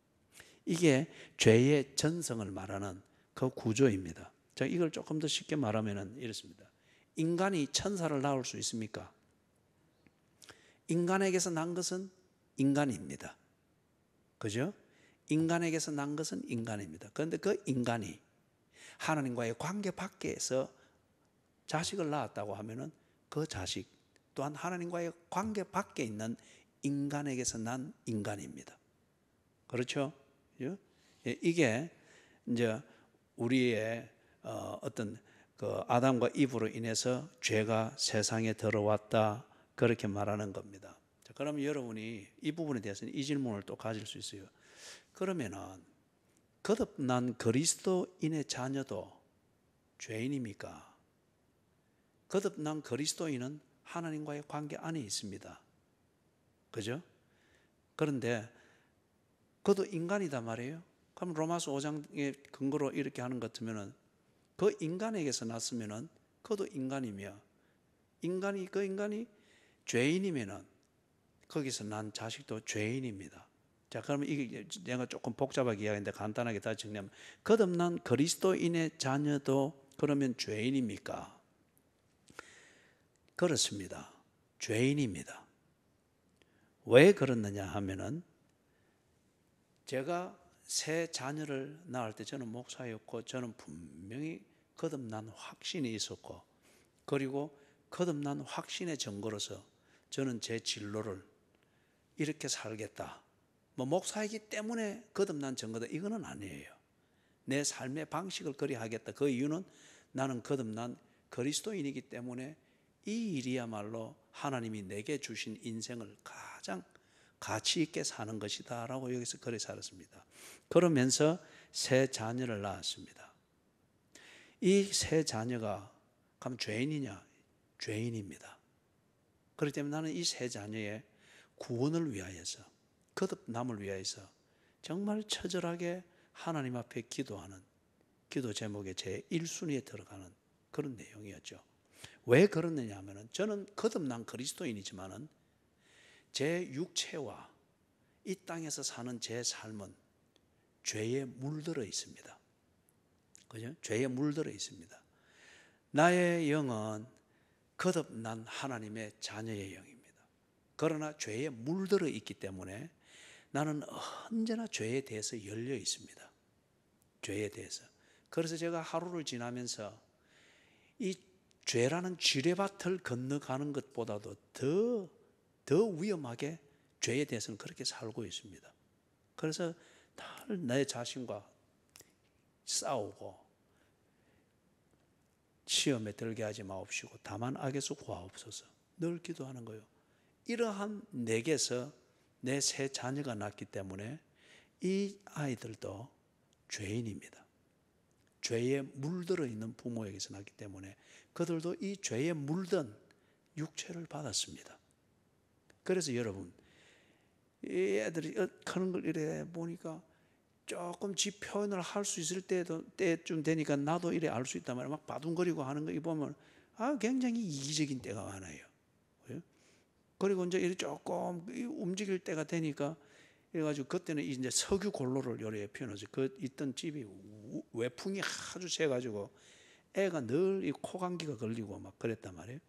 Speaker 1: 이게 죄의 전성을 말하는 그 구조입니다. 자, 이걸 조금 더 쉽게 말하면 이렇습니다. 인간이 천사를 낳을 수 있습니까? 인간에게서 난 것은 인간입니다. 그죠? 인간에게서 난 것은 인간입니다. 그런데 그 인간이 하나님과의 관계 밖에서 자식을 낳았다고 하면은 그 자식 또한 하나님과의 관계 밖에 있는 인간에게서 난 인간입니다. 그렇죠? 이게 이제 우리의 어떤 그 아담과 이브로 인해서 죄가 세상에 들어왔다 그렇게 말하는 겁니다. 자, 그러면 여러분이 이 부분에 대해서는 이 질문을 또 가질 수 있어요. 그러면은 거듭난 그리스도인의 자녀도 죄인입니까? 거듭난 그리스도인은 하나님과의 관계 안에 있습니다. 그죠? 그런데 그도 인간이다 말이에요. 그럼 로마서 5장의 근거로 이렇게 하는 것 같으면은 그 인간에게서 났으면은 그도 인간이며 그 인간이 죄인이면은 거기서 난 자식도 죄인입니다. 자, 그러면 이게 내가 조금 복잡하게 이야기했는데 간단하게 다시 정리하면 거듭난 그리스도인의 자녀도 그러면 죄인입니까? 그렇습니다. 죄인입니다. 왜 그렇느냐 하면은 제가 새 자녀를 낳을 때 저는 목사였고 저는 분명히 거듭난 확신이 있었고 그리고 거듭난 확신의 증거로서 저는 제 진로를 이렇게 살겠다. 뭐 목사이기 때문에 거듭난 증거다 이거는 아니에요. 내 삶의 방식을 그리하겠다. 그 이유는 나는 거듭난 그리스도인이기 때문에 이 일이야말로 하나님이 내게 주신 인생을 가장 가치 있게 사는 것이다 라고 여기서 그렇게 살았습니다. 그러면서 세 자녀를 낳았습니다. 이 세 자녀가 그럼 죄인이냐? 죄인입니다. 그렇기 때문에 나는 이 세 자녀의 구원을 위하여서, 거듭남을 위하여서 정말 처절하게 하나님 앞에 기도하는 기도 제목의 제 1순위에 들어가는 그런 내용이었죠. 왜 그러느냐 하면 저는 거듭난 그리스도인이지만은 제 육체와 이 땅에서 사는 제 삶은 죄에 물들어 있습니다. 그죠? 죄에 물들어 있습니다. 나의 영은 거듭난 하나님의 자녀의 영입니다. 그러나 죄에 물들어 있기 때문에 나는 언제나 죄에 대해서 열려 있습니다. 죄에 대해서. 그래서 제가 하루를 지나면서 이 죄라는 지뢰밭을 건너가는 것보다도 더 위험하게 죄에 대해서는 그렇게 살고 있습니다. 그래서 늘 내 자신과 싸우고 시험에 들게 하지 마옵시고 다만 악에서 구하옵소서 늘 기도하는 거예요. 이러한 내게서 내 세 자녀가 낳기 때문에 이 아이들도 죄인입니다. 죄에 물들어 있는 부모에게서 낳기 때문에 그들도 이 죄에 물든 육체를 받았습니다. 그래서 여러분, 이 애들이 크는 걸 이래 보니까 조금 지 표현을 할 수 있을 때쯤 되니까 나도 이래 알 수 있단 말이에요. 막 바둥거리고 하는 거 보면 굉장히 이기적인 때가 많아요. 그리고 이제 이렇게 조금 움직일 때가 되니까 이래가지고 그때는 이제 석유 골로를 요리에 피워놓지. 그 있던 집이 외풍이 아주 세가지고 애가 늘 이 코감기가 걸리고 막 그랬단 말이에요.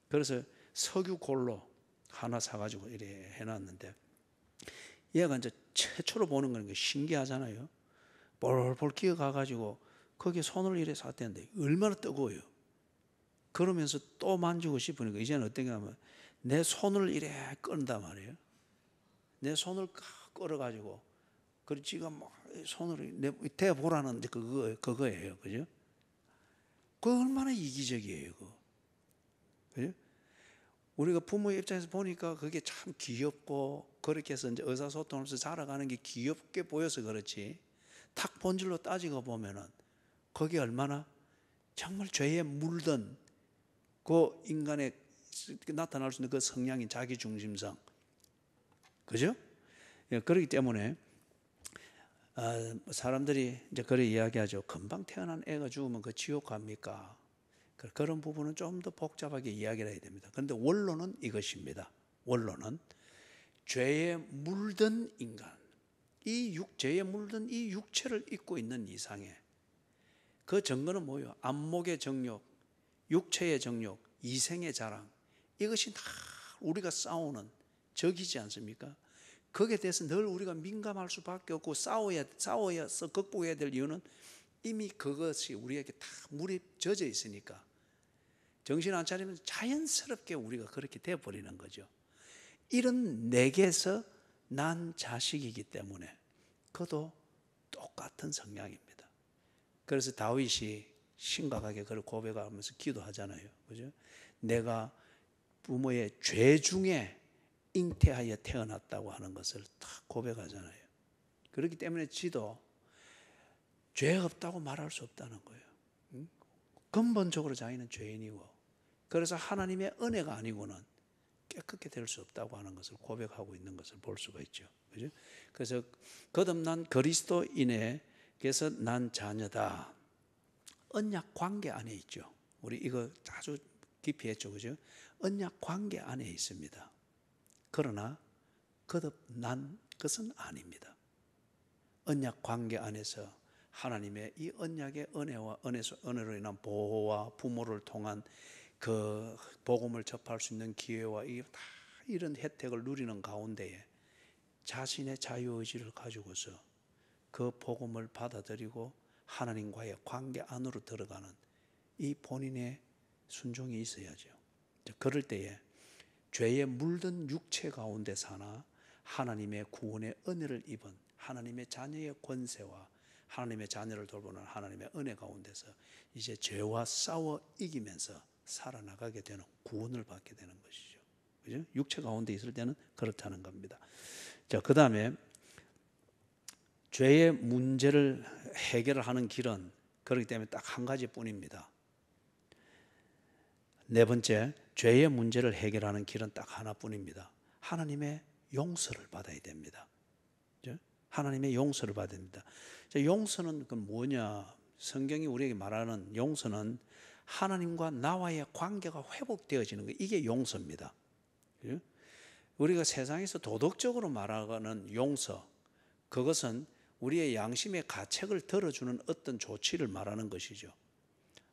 Speaker 1: 그래서 석유 골로 하나 사가지고 이래 해놨는데 얘가 이제 최초로 보는 거는 신기하잖아요. 볼볼 기어가가지고 거기에 손을 이래 쐈대는데 얼마나 뜨거워요. 그러면서 또 만지고 싶으니까 이제는 어떤 게 하면 내 손을 이래 끈단 말이에요. 내 손을 끌어가지고 그리고 지가 막 손을 대보라는 그거예요. 그죠? 그 얼마나 이기적이에요. 그죠? 우리가 부모의 입장에서 보니까 그게 참 귀엽고 그렇게 해서 이제 의사소통하면서 자라가는 게 귀엽게 보여서 그렇지 탁 본질로 따지고 보면은 거기 얼마나 정말 죄에 물든 그 인간의 나타날 수 있는 그 성향인 자기중심성, 그죠? 그렇기 때문에 사람들이 이제 그렇게 이야기하죠. 금방 태어난 애가 죽으면 그 지옥 갑니까? 그런 부분은 좀 더 복잡하게 이야기를 해야 됩니다. 그런데 원론은 이것입니다. 원론은 죄에 물든 인간, 죄에 물든 이 육체를 입고 있는 이상에 그 증거는 뭐예요? 안목의 정욕, 육체의 정욕, 이생의 자랑, 이것이 다 우리가 싸우는 적이지 않습니까? 거기에 대해서 늘 우리가 민감할 수밖에 없고 싸워서 극복해야 될 이유는 이미 그것이 우리에게 다 물이 젖어 있으니까 정신 안 차리면 자연스럽게 우리가 그렇게 되어버리는 거죠. 이런 내게서 난 자식이기 때문에 그도 똑같은 성향입니다. 그래서 다윗이 심각하게 그걸 고백하면서 기도하잖아요. 그죠? 내가 부모의 죄 중에 잉태하여 태어났다고 하는 것을 다 고백하잖아요. 그렇기 때문에 지도 죄 없다고 말할 수 없다는 거예요. 근본적으로 자기는 죄인이고 그래서 하나님의 은혜가 아니고는 깨끗게 될 수 없다고 하는 것을 고백하고 있는 것을 볼 수가 있죠. 그죠? 그래서 거듭난 그리스도인에게서 난 자녀다. 언약 관계 안에 있죠. 우리 이거 아주 깊이 했죠. 그죠? 언약 관계 안에 있습니다. 그러나 거듭난 것은 아닙니다. 언약 관계 안에서 하나님의 이 언약의 은혜와 은혜로 인한 보호와 부모를 통한 그 복음을 접할 수 있는 기회와 다 이런 혜택을 누리는 가운데에 자신의 자유의지를 가지고서 그 복음을 받아들이고 하나님과의 관계 안으로 들어가는 이 본인의 순종이 있어야죠. 그럴 때에 죄에 물든 육체 가운데 사나 하나님의 구원의 은혜를 입은 하나님의 자녀의 권세와 하나님의 자녀를 돌보는 하나님의 은혜 가운데서 이제 죄와 싸워 이기면서 살아나가게 되는 구원을 받게 되는 것이죠. 그죠? 육체 가운데 있을 때는 그렇다는 겁니다. 자, 그 다음에 죄의 문제를 해결하는 길은 그렇기 때문에 딱 한 가지뿐입니다. 네 번째, 죄의 문제를 해결하는 길은 딱 하나뿐입니다. 하나님의 용서를 받아야 됩니다. 하나님의 용서를 받아야 됩니다. 용서는 그 뭐냐? 성경이 우리에게 말하는 용서는 하나님과 나와의 관계가 회복되어지는 거, 이게 용서입니다. 우리가 세상에서 도덕적으로 말하는 용서, 그것은 우리의 양심의 가책을 덜어주는 어떤 조치를 말하는 것이죠.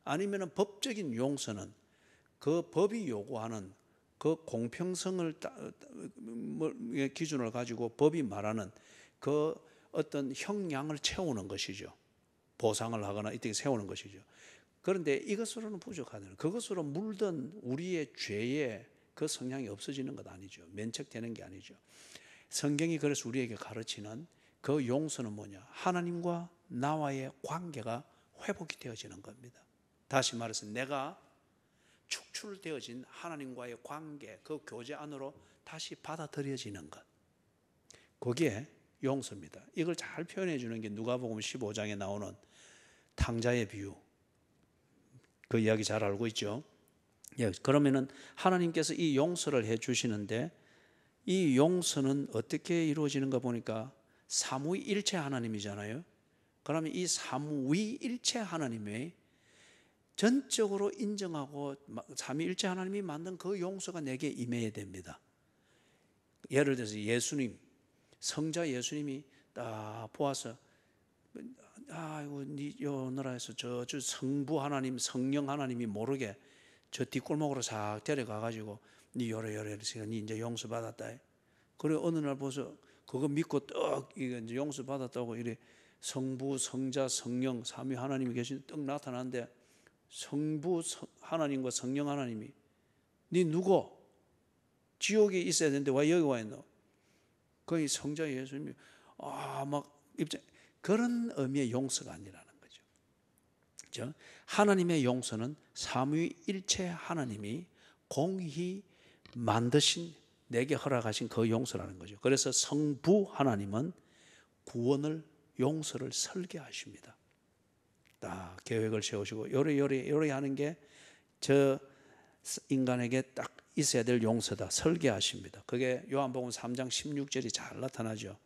Speaker 1: 아니면 법적인 용서는 그 법이 요구하는 그 공평성을 기준을 가지고 법이 말하는 그 어떤 형량을 채우는 것이죠. 보상을 하거나 이렇게 세우는 것이죠. 그런데 이것으로는 부족하다는, 그것으로 물든 우리의 죄의 그 성향이 없어지는 것 아니죠. 면책되는 게 아니죠. 성경이 그래서 우리에게 가르치는 그 용서는 뭐냐? 하나님과 나와의 관계가 회복이 되어지는 겁니다. 다시 말해서 내가 축출되어진 하나님과의 관계, 그 교제 안으로 다시 받아들여지는 것, 그게 용서입니다. 이걸 잘 표현해 주는 게 누가복음 15장에 나오는 탕자의 비유, 그 이야기 잘 알고 있죠. 예, 그러면은 하나님께서 이 용서를 해 주시는데 이 용서는 어떻게 이루어지는가 보니까 삼위일체 하나님이잖아요. 그러면 이 삼위일체 하나님의 전적으로 인정하고 삼위일체 하나님이 만든 그 용서가 내게 임해야 됩니다. 예를 들어서 예수님, 성자 예수님이 딱 보아서 아이고 요 나라에서 저 성부 하나님, 성령 하나님이 모르게 저 뒷골목으로 싹 데려가 가지고 니 요래 했으니까 니 이제 용서 받았다. 그래 어느 날 보서 그거 믿고 떡 이거 이제 용서 받았다고 이래 성부, 성자, 성령 삼위 하나님이 계신 떡 나타나는데 성부 하나님과 성령 하나님이 니 누구? 지옥에 있어야 되는데 왜 여기 와 있노? 거기 성자 예수님이 막 입장, 그런 의미의 용서가 아니라는 거죠. 그렇죠? 하나님의 용서는 삼위일체 하나님이 공히 만드신 내게 허락하신 그 용서라는 거죠. 그래서 성부 하나님은 구원을 용서를 설계하십니다. 딱 계획을 세우시고 요래 하는 게 저 인간에게 딱 있어야 될 용서다 설계하십니다. 그게 요한복음 3장 16절이 잘 나타나죠.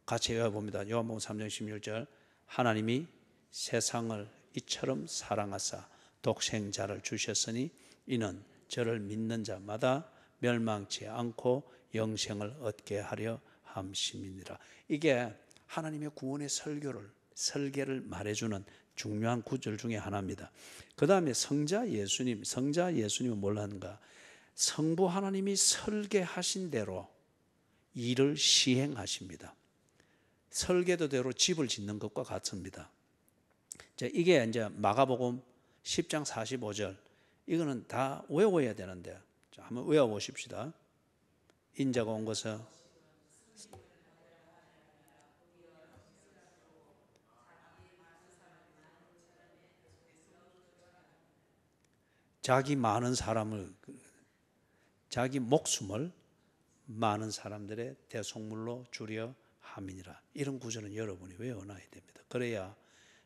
Speaker 1: 같이 외워봅니다. 요한복음 3장 16절, 하나님이 세상을 이처럼 사랑하사 독생자를 주셨으니 이는 저를 믿는 자마다 멸망치 않고 영생을 얻게 하려 함심이니라. 이게 하나님의 구원의 설계를 말해주는 중요한 구절 중에 하나입니다. 그 다음에 성자 예수님은 뭘 하는가? 성부 하나님이 설계하신 대로 일을 시행하십니다. 설계도대로 집을 짓는 것과 같습니다. 이게 이제 마가복음 10장 45절, 이거는 다 외워야 되는데 한번 외워보십시다. 인자가 온 것은 자기 목숨을 많은 사람들의 대속물로 주려 함이니라. 이런 구절은 여러분이 외워놔야 됩니다. 그래야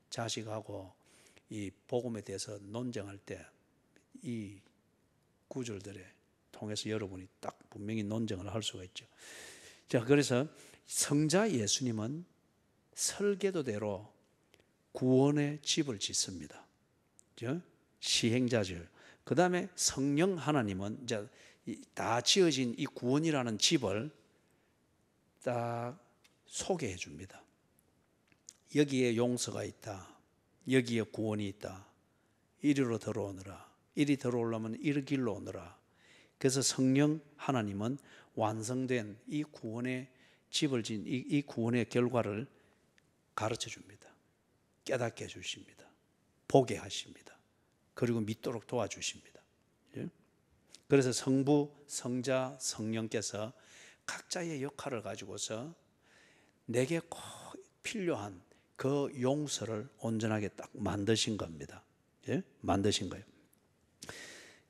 Speaker 1: 자식하고 이 복음에 대해서 논쟁할 때 이 구절들에 통해서 여러분이 딱 분명히 논쟁을 할 수가 있죠. 자, 그래서 성자 예수님은 설계도대로 구원의 집을 짓습니다. 그죠? 시행자죠. 그 다음에 성령 하나님은 이제 다 지어진 이 구원이라는 집을 딱 소개해 줍니다. 여기에 용서가 있다. 여기에 구원이 있다. 이리로 들어오느라. 이리 들어오려면 이리 길로 오느라. 그래서 성령 하나님은 완성된 이 구원의 집을 진 이 구원의 결과를 가르쳐 줍니다. 깨닫게 해주십니다. 보게 하십니다. 그리고 믿도록 도와주십니다. 그래서 성부, 성자, 성령께서 각자의 역할을 가지고서 내게 꼭 필요한 그 용서를 온전하게 딱 만드신 겁니다. 예? 만드신 거예요.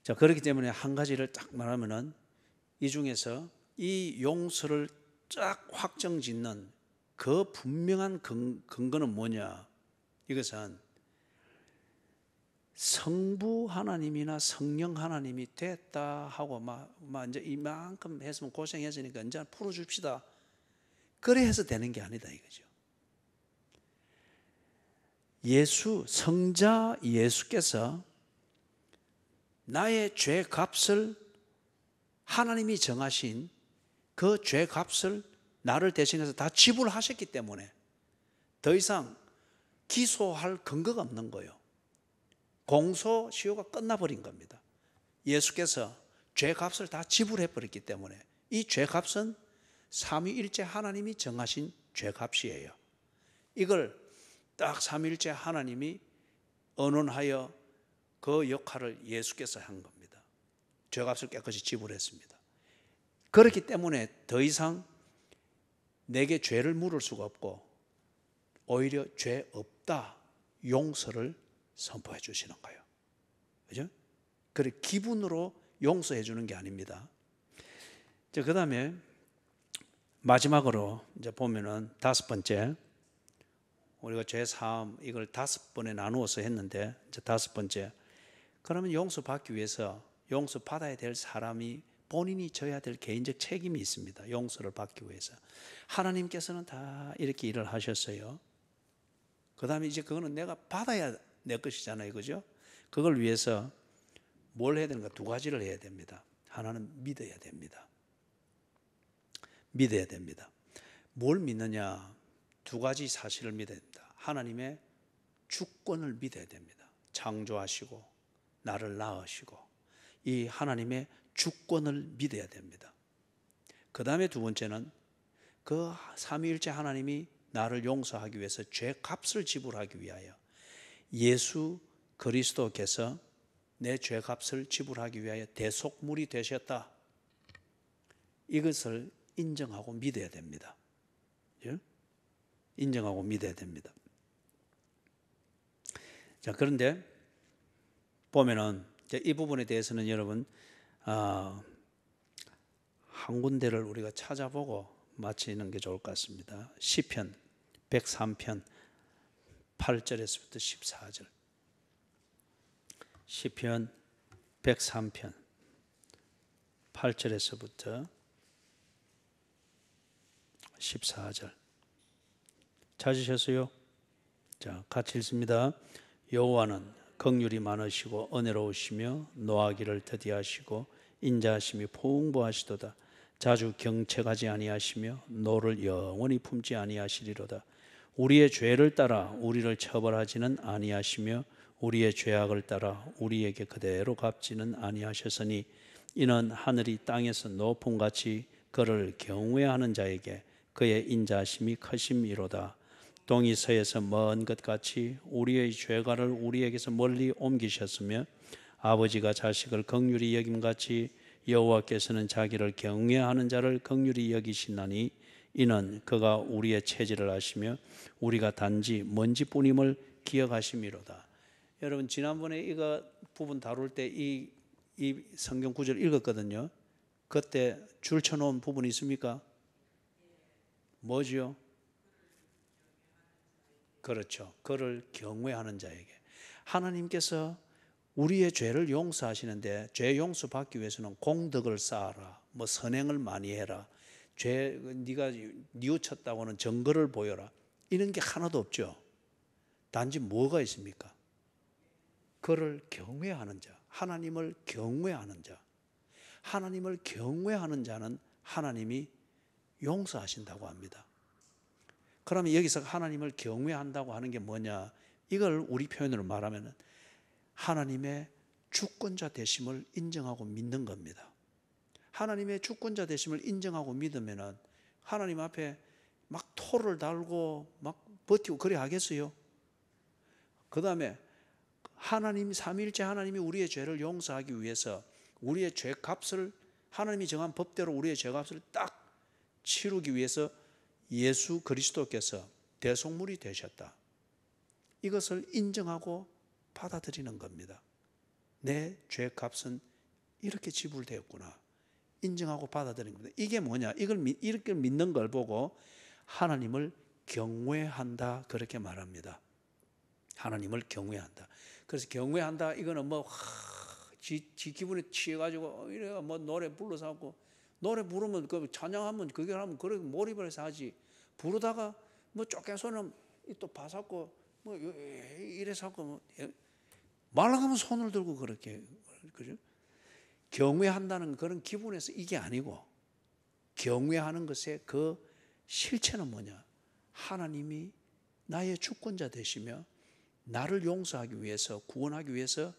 Speaker 1: 자, 그렇기 때문에 한 가지를 딱 말하면은 이 중에서 이 용서를 쫙 확정 짓는 그 분명한 근거는 뭐냐? 이것은 성부 하나님이나 성령 하나님이 됐다 하고 막 이제 이만큼 했으면 고생했으니까 이제 풀어줍시다. 그래 해서 되는 게 아니다 이거죠. 성자 예수께서 나의 죄 값을 하나님이 정하신 그 죄 값을 나를 대신해서 다 지불하셨기 때문에 더 이상 기소할 근거가 없는 거예요. 공소시효가 끝나버린 겁니다. 예수께서 죄 값을 다 지불해 버렸기 때문에 이 죄 값은 삼위일체 하나님이 정하신 죄 값이에요. 이걸 딱 삼위일체 하나님이 언론하여 그 역할을 예수께서 한 겁니다. 죄값을 깨끗이 지불했습니다. 그렇기 때문에 더 이상 내게 죄를 물을 수가 없고 오히려 죄 없다 용서를 선포해 주시는 거예요. 그죠? 그래 기분으로 용서해 주는 게 아닙니다. 그 다음에 마지막으로 이제 보면은 5번째, 우리가 죄 사함 이걸 5번에 나누어서 했는데 이제 5번째, 그러면 용서받기 위해서 용서받아야 될 사람이 본인이 져야 될 개인적 책임이 있습니다. 용서를 받기 위해서 하나님께서는 다 이렇게 일을 하셨어요. 그 다음에 이제 그거는 내가 받아야 내 것이잖아요, 그죠? 그걸 위해서 뭘 해야 되는가? 2가지를 해야 됩니다. 하나는 믿어야 됩니다. 믿어야 됩니다. 뭘 믿느냐? 2가지 사실을 믿어야 됩니다. 하나님의 주권을 믿어야 됩니다. 창조하시고 나를 낳으시고 이 하나님의 주권을 믿어야 됩니다. 그 다음에 2번째는 그 삼위일체 하나님이 나를 용서하기 위해서 죄 값을 지불하기 위하여 예수 그리스도께서 내 죄 값을 지불하기 위하여 대속물이 되셨다. 이것을 인정하고 믿어야 됩니다. 인정하고 믿어야 됩니다. 자, 그런데 보면은 이 부분에 대해서는 여러분 한 군데를 우리가 찾아보고 마치는 게 좋을 것 같습니다. 시편 103편 8절에서부터 14절. 시편 103편 8절에서부터 14절. 찾으셨어요? 자, 같이 읽습니다. 여호와는 긍휼이 많으시고 은혜로우시며 노하기를 더디하시고 인자하심이 풍부하시도다. 자주 경책하지 아니하시며 노를 영원히 품지 아니하시리로다. 우리의 죄를 따라 우리를 처벌하지는 아니하시며 우리의 죄악을 따라 우리에게 그대로 갚지는 아니하셨으니 이는 하늘이 땅에서 높음같이 그를 경외하는 자에게 그의 인자하심이 크심이로다. 동이 서에서 먼 것 같이 우리의 죄가를 우리에게서 멀리 옮기셨으며 아버지가 자식을 긍휼히 여김같이 여호와께서는 자기를 경외하는 자를 긍휼히 여기시나니 이는 그가 우리의 체질을 아시며 우리가 단지 먼지뿐임을 기억하심이로다. 여러분 지난번에 이거 부분 다룰 때 이 성경 구절 읽었거든요. 그때 줄 쳐놓은 부분이 있습니까? 뭐지요? 그렇죠. 그를 경외하는 자에게 하나님께서 우리의 죄를 용서하시는데 죄 용서받기 위해서는 공덕을 쌓아라, 뭐 선행을 많이 해라, 네가 뉘우쳤다고는 증거를 보여라, 이런 게 하나도 없죠. 단지 뭐가 있습니까? 그를 경외하는 자, 하나님을 경외하는 자. 하나님을 경외하는 자는 하나님이 용서하신다고 합니다. 그러면 여기서 하나님을 경외한다고 하는 게 뭐냐? 이걸 우리 표현으로 말하면 하나님의 주권자 되심을 인정하고 믿는 겁니다. 하나님의 주권자 되심을 인정하고 믿으면 하나님 앞에 막 토를 달고 막 버티고 그래 하겠어요? 그 다음에 하나님 삼위일체 하나님이 우리의 죄를 용서하기 위해서 우리의 죄값을 하나님이 정한 법대로 우리의 죄값을 딱 치르기 위해서 예수 그리스도께서 대속물이 되셨다. 이것을 인정하고 받아들이는 겁니다. 내 죄값은 이렇게 지불되었구나. 인정하고 받아들이는 겁니다. 이게 뭐냐? 이렇게 믿는 걸 보고 하나님을 경외한다, 그렇게 말합니다. 하나님을 경외한다. 그래서 경외한다, 이거는 지 기분에 취해가지고 이래 뭐 노래 불러서 하고, 노래 부르면 그 찬양하면 그게 하면 그래 몰입을 해서 하지. 부르다가 뭐 쫓겨서는 또 바삭고 뭐 이래서 하고 뭐 말라가면 손을 들고 그렇게, 그죠? 경외한다는 그런 기분에서 이게 아니고, 경외하는 것의 그 실체는 뭐냐? 하나님이 나의 주권자 되시며 나를 용서하기 위해서, 구원하기 위해서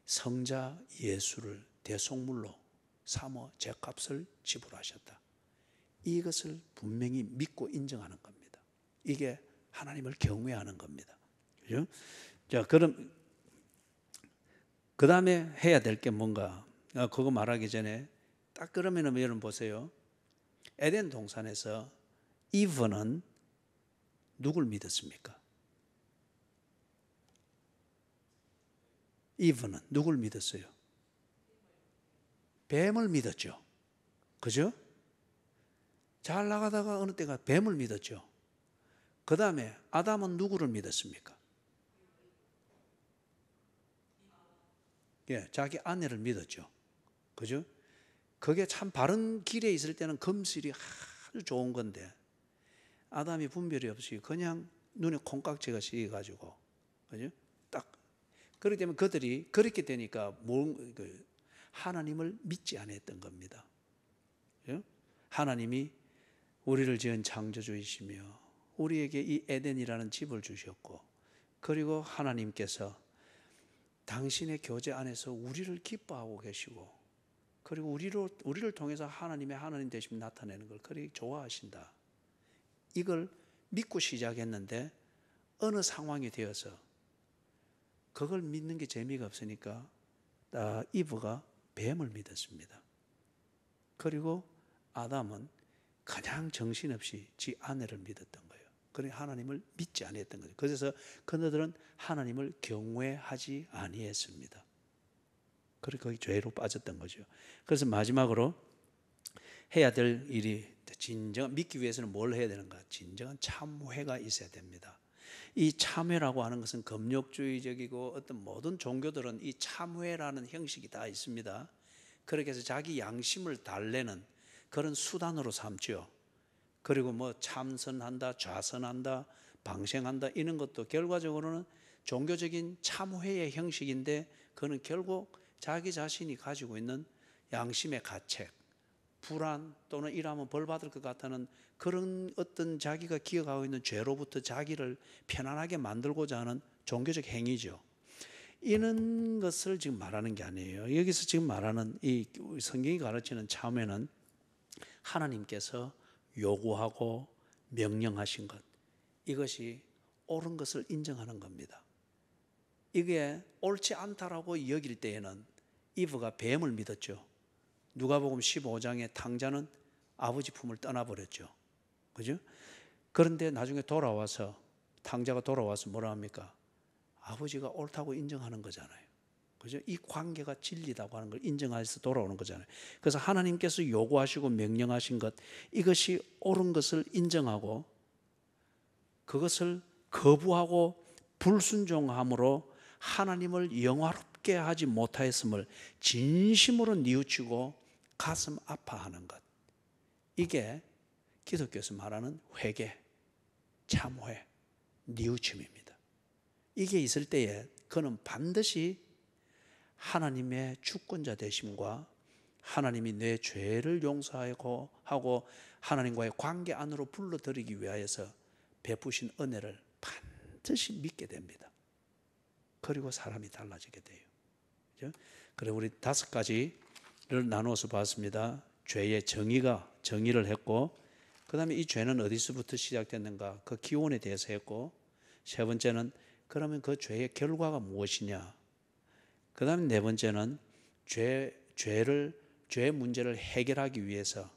Speaker 1: 성자 예수를 대속물로 삼어 죄값을 지불하셨다. 이것을 분명히 믿고 인정하는 겁니다. 이게 하나님을 경외하는 겁니다. 그죠? 자, 그럼 그 다음에 해야 될 게 뭔가? 그거 말하기 전에 딱 그러면은 여러분 보세요. 에덴 동산에서 이브는 누굴 믿었습니까? 이브는 누굴 믿었어요? 뱀을 믿었죠. 그죠? 잘 나가다가 어느 때가 뱀을 믿었죠. 그 다음에 아담은 누구를 믿었습니까? 예, 자기 아내를 믿었죠. 그죠? 그게 참 바른 길에 있을 때는 금슬이 아주 좋은 건데, 아담이 분별이 없이 그냥 눈에 콩깍지가 씌어가지고, 그죠? 딱 그렇기 때문에 그들이 그렇게 되니까 하나님을 믿지 않았던 겁니다. 그죠? 하나님이 우리를 지은 창조주이시며 우리에게 이 에덴이라는 집을 주셨고, 그리고 하나님께서 당신의 교제 안에서 우리를 기뻐하고 계시고, 그리고 우리를 통해서 하나님의 하나님 되심을 나타내는 걸 그리 좋아하신다. 이걸 믿고 시작했는데 어느 상황이 되어서 그걸 믿는 게 재미가 없으니까 이브가 뱀을 믿었습니다. 그리고 아담은 그냥 정신없이 지 아내를 믿었던 거예요. 그러니 하나님을 믿지 아니했던 거죠. 그래서 그들은 하나님을 경외하지 아니했습니다. 그래서 거기 죄로 빠졌던 거죠. 그래서 마지막으로 해야 될 일이, 진정한 믿기 위해서는 뭘 해야 되는가? 진정한 참회가 있어야 됩니다. 이 참회라고 하는 것은 금욕주의적이고 어떤 모든 종교들은 이 참회라는 형식이 다 있습니다. 그렇게 해서 자기 양심을 달래는 그런 수단으로 삼죠. 그리고 뭐 참선한다, 좌선한다, 방생한다, 이런 것도 결과적으로는 종교적인 참회의 형식인데, 그는 결국 자기 자신이 가지고 있는 양심의 가책, 불안, 또는 이러면 벌 받을 것 같다는 그런 어떤 자기가 기억하고 있는 죄로부터 자기를 편안하게 만들고자 하는 종교적 행위죠. 이런 것을 지금 말하는 게 아니에요. 여기서 지금 말하는 이 성경이 가르치는 참회는 하나님께서 요구하고 명령하신 것, 이것이 옳은 것을 인정하는 겁니다. 이게 옳지 않다라고 여길 때에는 이브가 뱀을 믿었죠. 누가복음 15장의 탕자는 아버지 품을 떠나버렸죠. 그죠? 그런데 나중에 돌아와서, 탕자가 돌아와서 뭐라 합니까? 아버지가 옳다고 인정하는 거잖아요. 그죠? 이 관계가 진리다고 하는 걸 인정해서 돌아오는 거잖아요. 그래서 하나님께서 요구하시고 명령하신 것, 이것이 옳은 것을 인정하고 그것을 거부하고 불순종함으로 하나님을 영화롭게 하지 못하였음을 진심으로 뉘우치고 가슴 아파하는 것, 이게 기독교에서 말하는 회개, 참회, 뉘우침입니다. 이게 있을 때에 그는 반드시 하나님의 주권자 되심과 하나님이 내 죄를 용서하고 하나님과의 관계 안으로 불러들이기 위하여서 베푸신 은혜를 반드시 믿게 됩니다. 그리고 사람이 달라지게 돼요. 그렇죠? 그래, 우리 5가지를 나누어서 봤습니다. 죄의 정의를 했고, 그 다음에 이 죄는 어디서부터 시작됐는가, 그 기원에 대해서 했고, 세 번째는 그러면 그 죄의 결과가 무엇이냐, 그 다음에 네 번째는 죄의 문제를 해결하기 위해서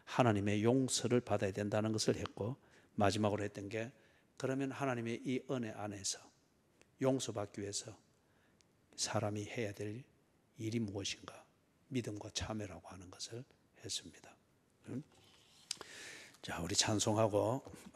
Speaker 1: 하나님의 용서를 받아야 된다는 것을 했고, 마지막으로 했던 게 그러면 하나님의 이 은혜 안에서 용서받기 위해서 사람이 해야 될 일이 무엇인가? 믿음과 참회라고 하는 것을 했습니다. 자, 우리 찬송하고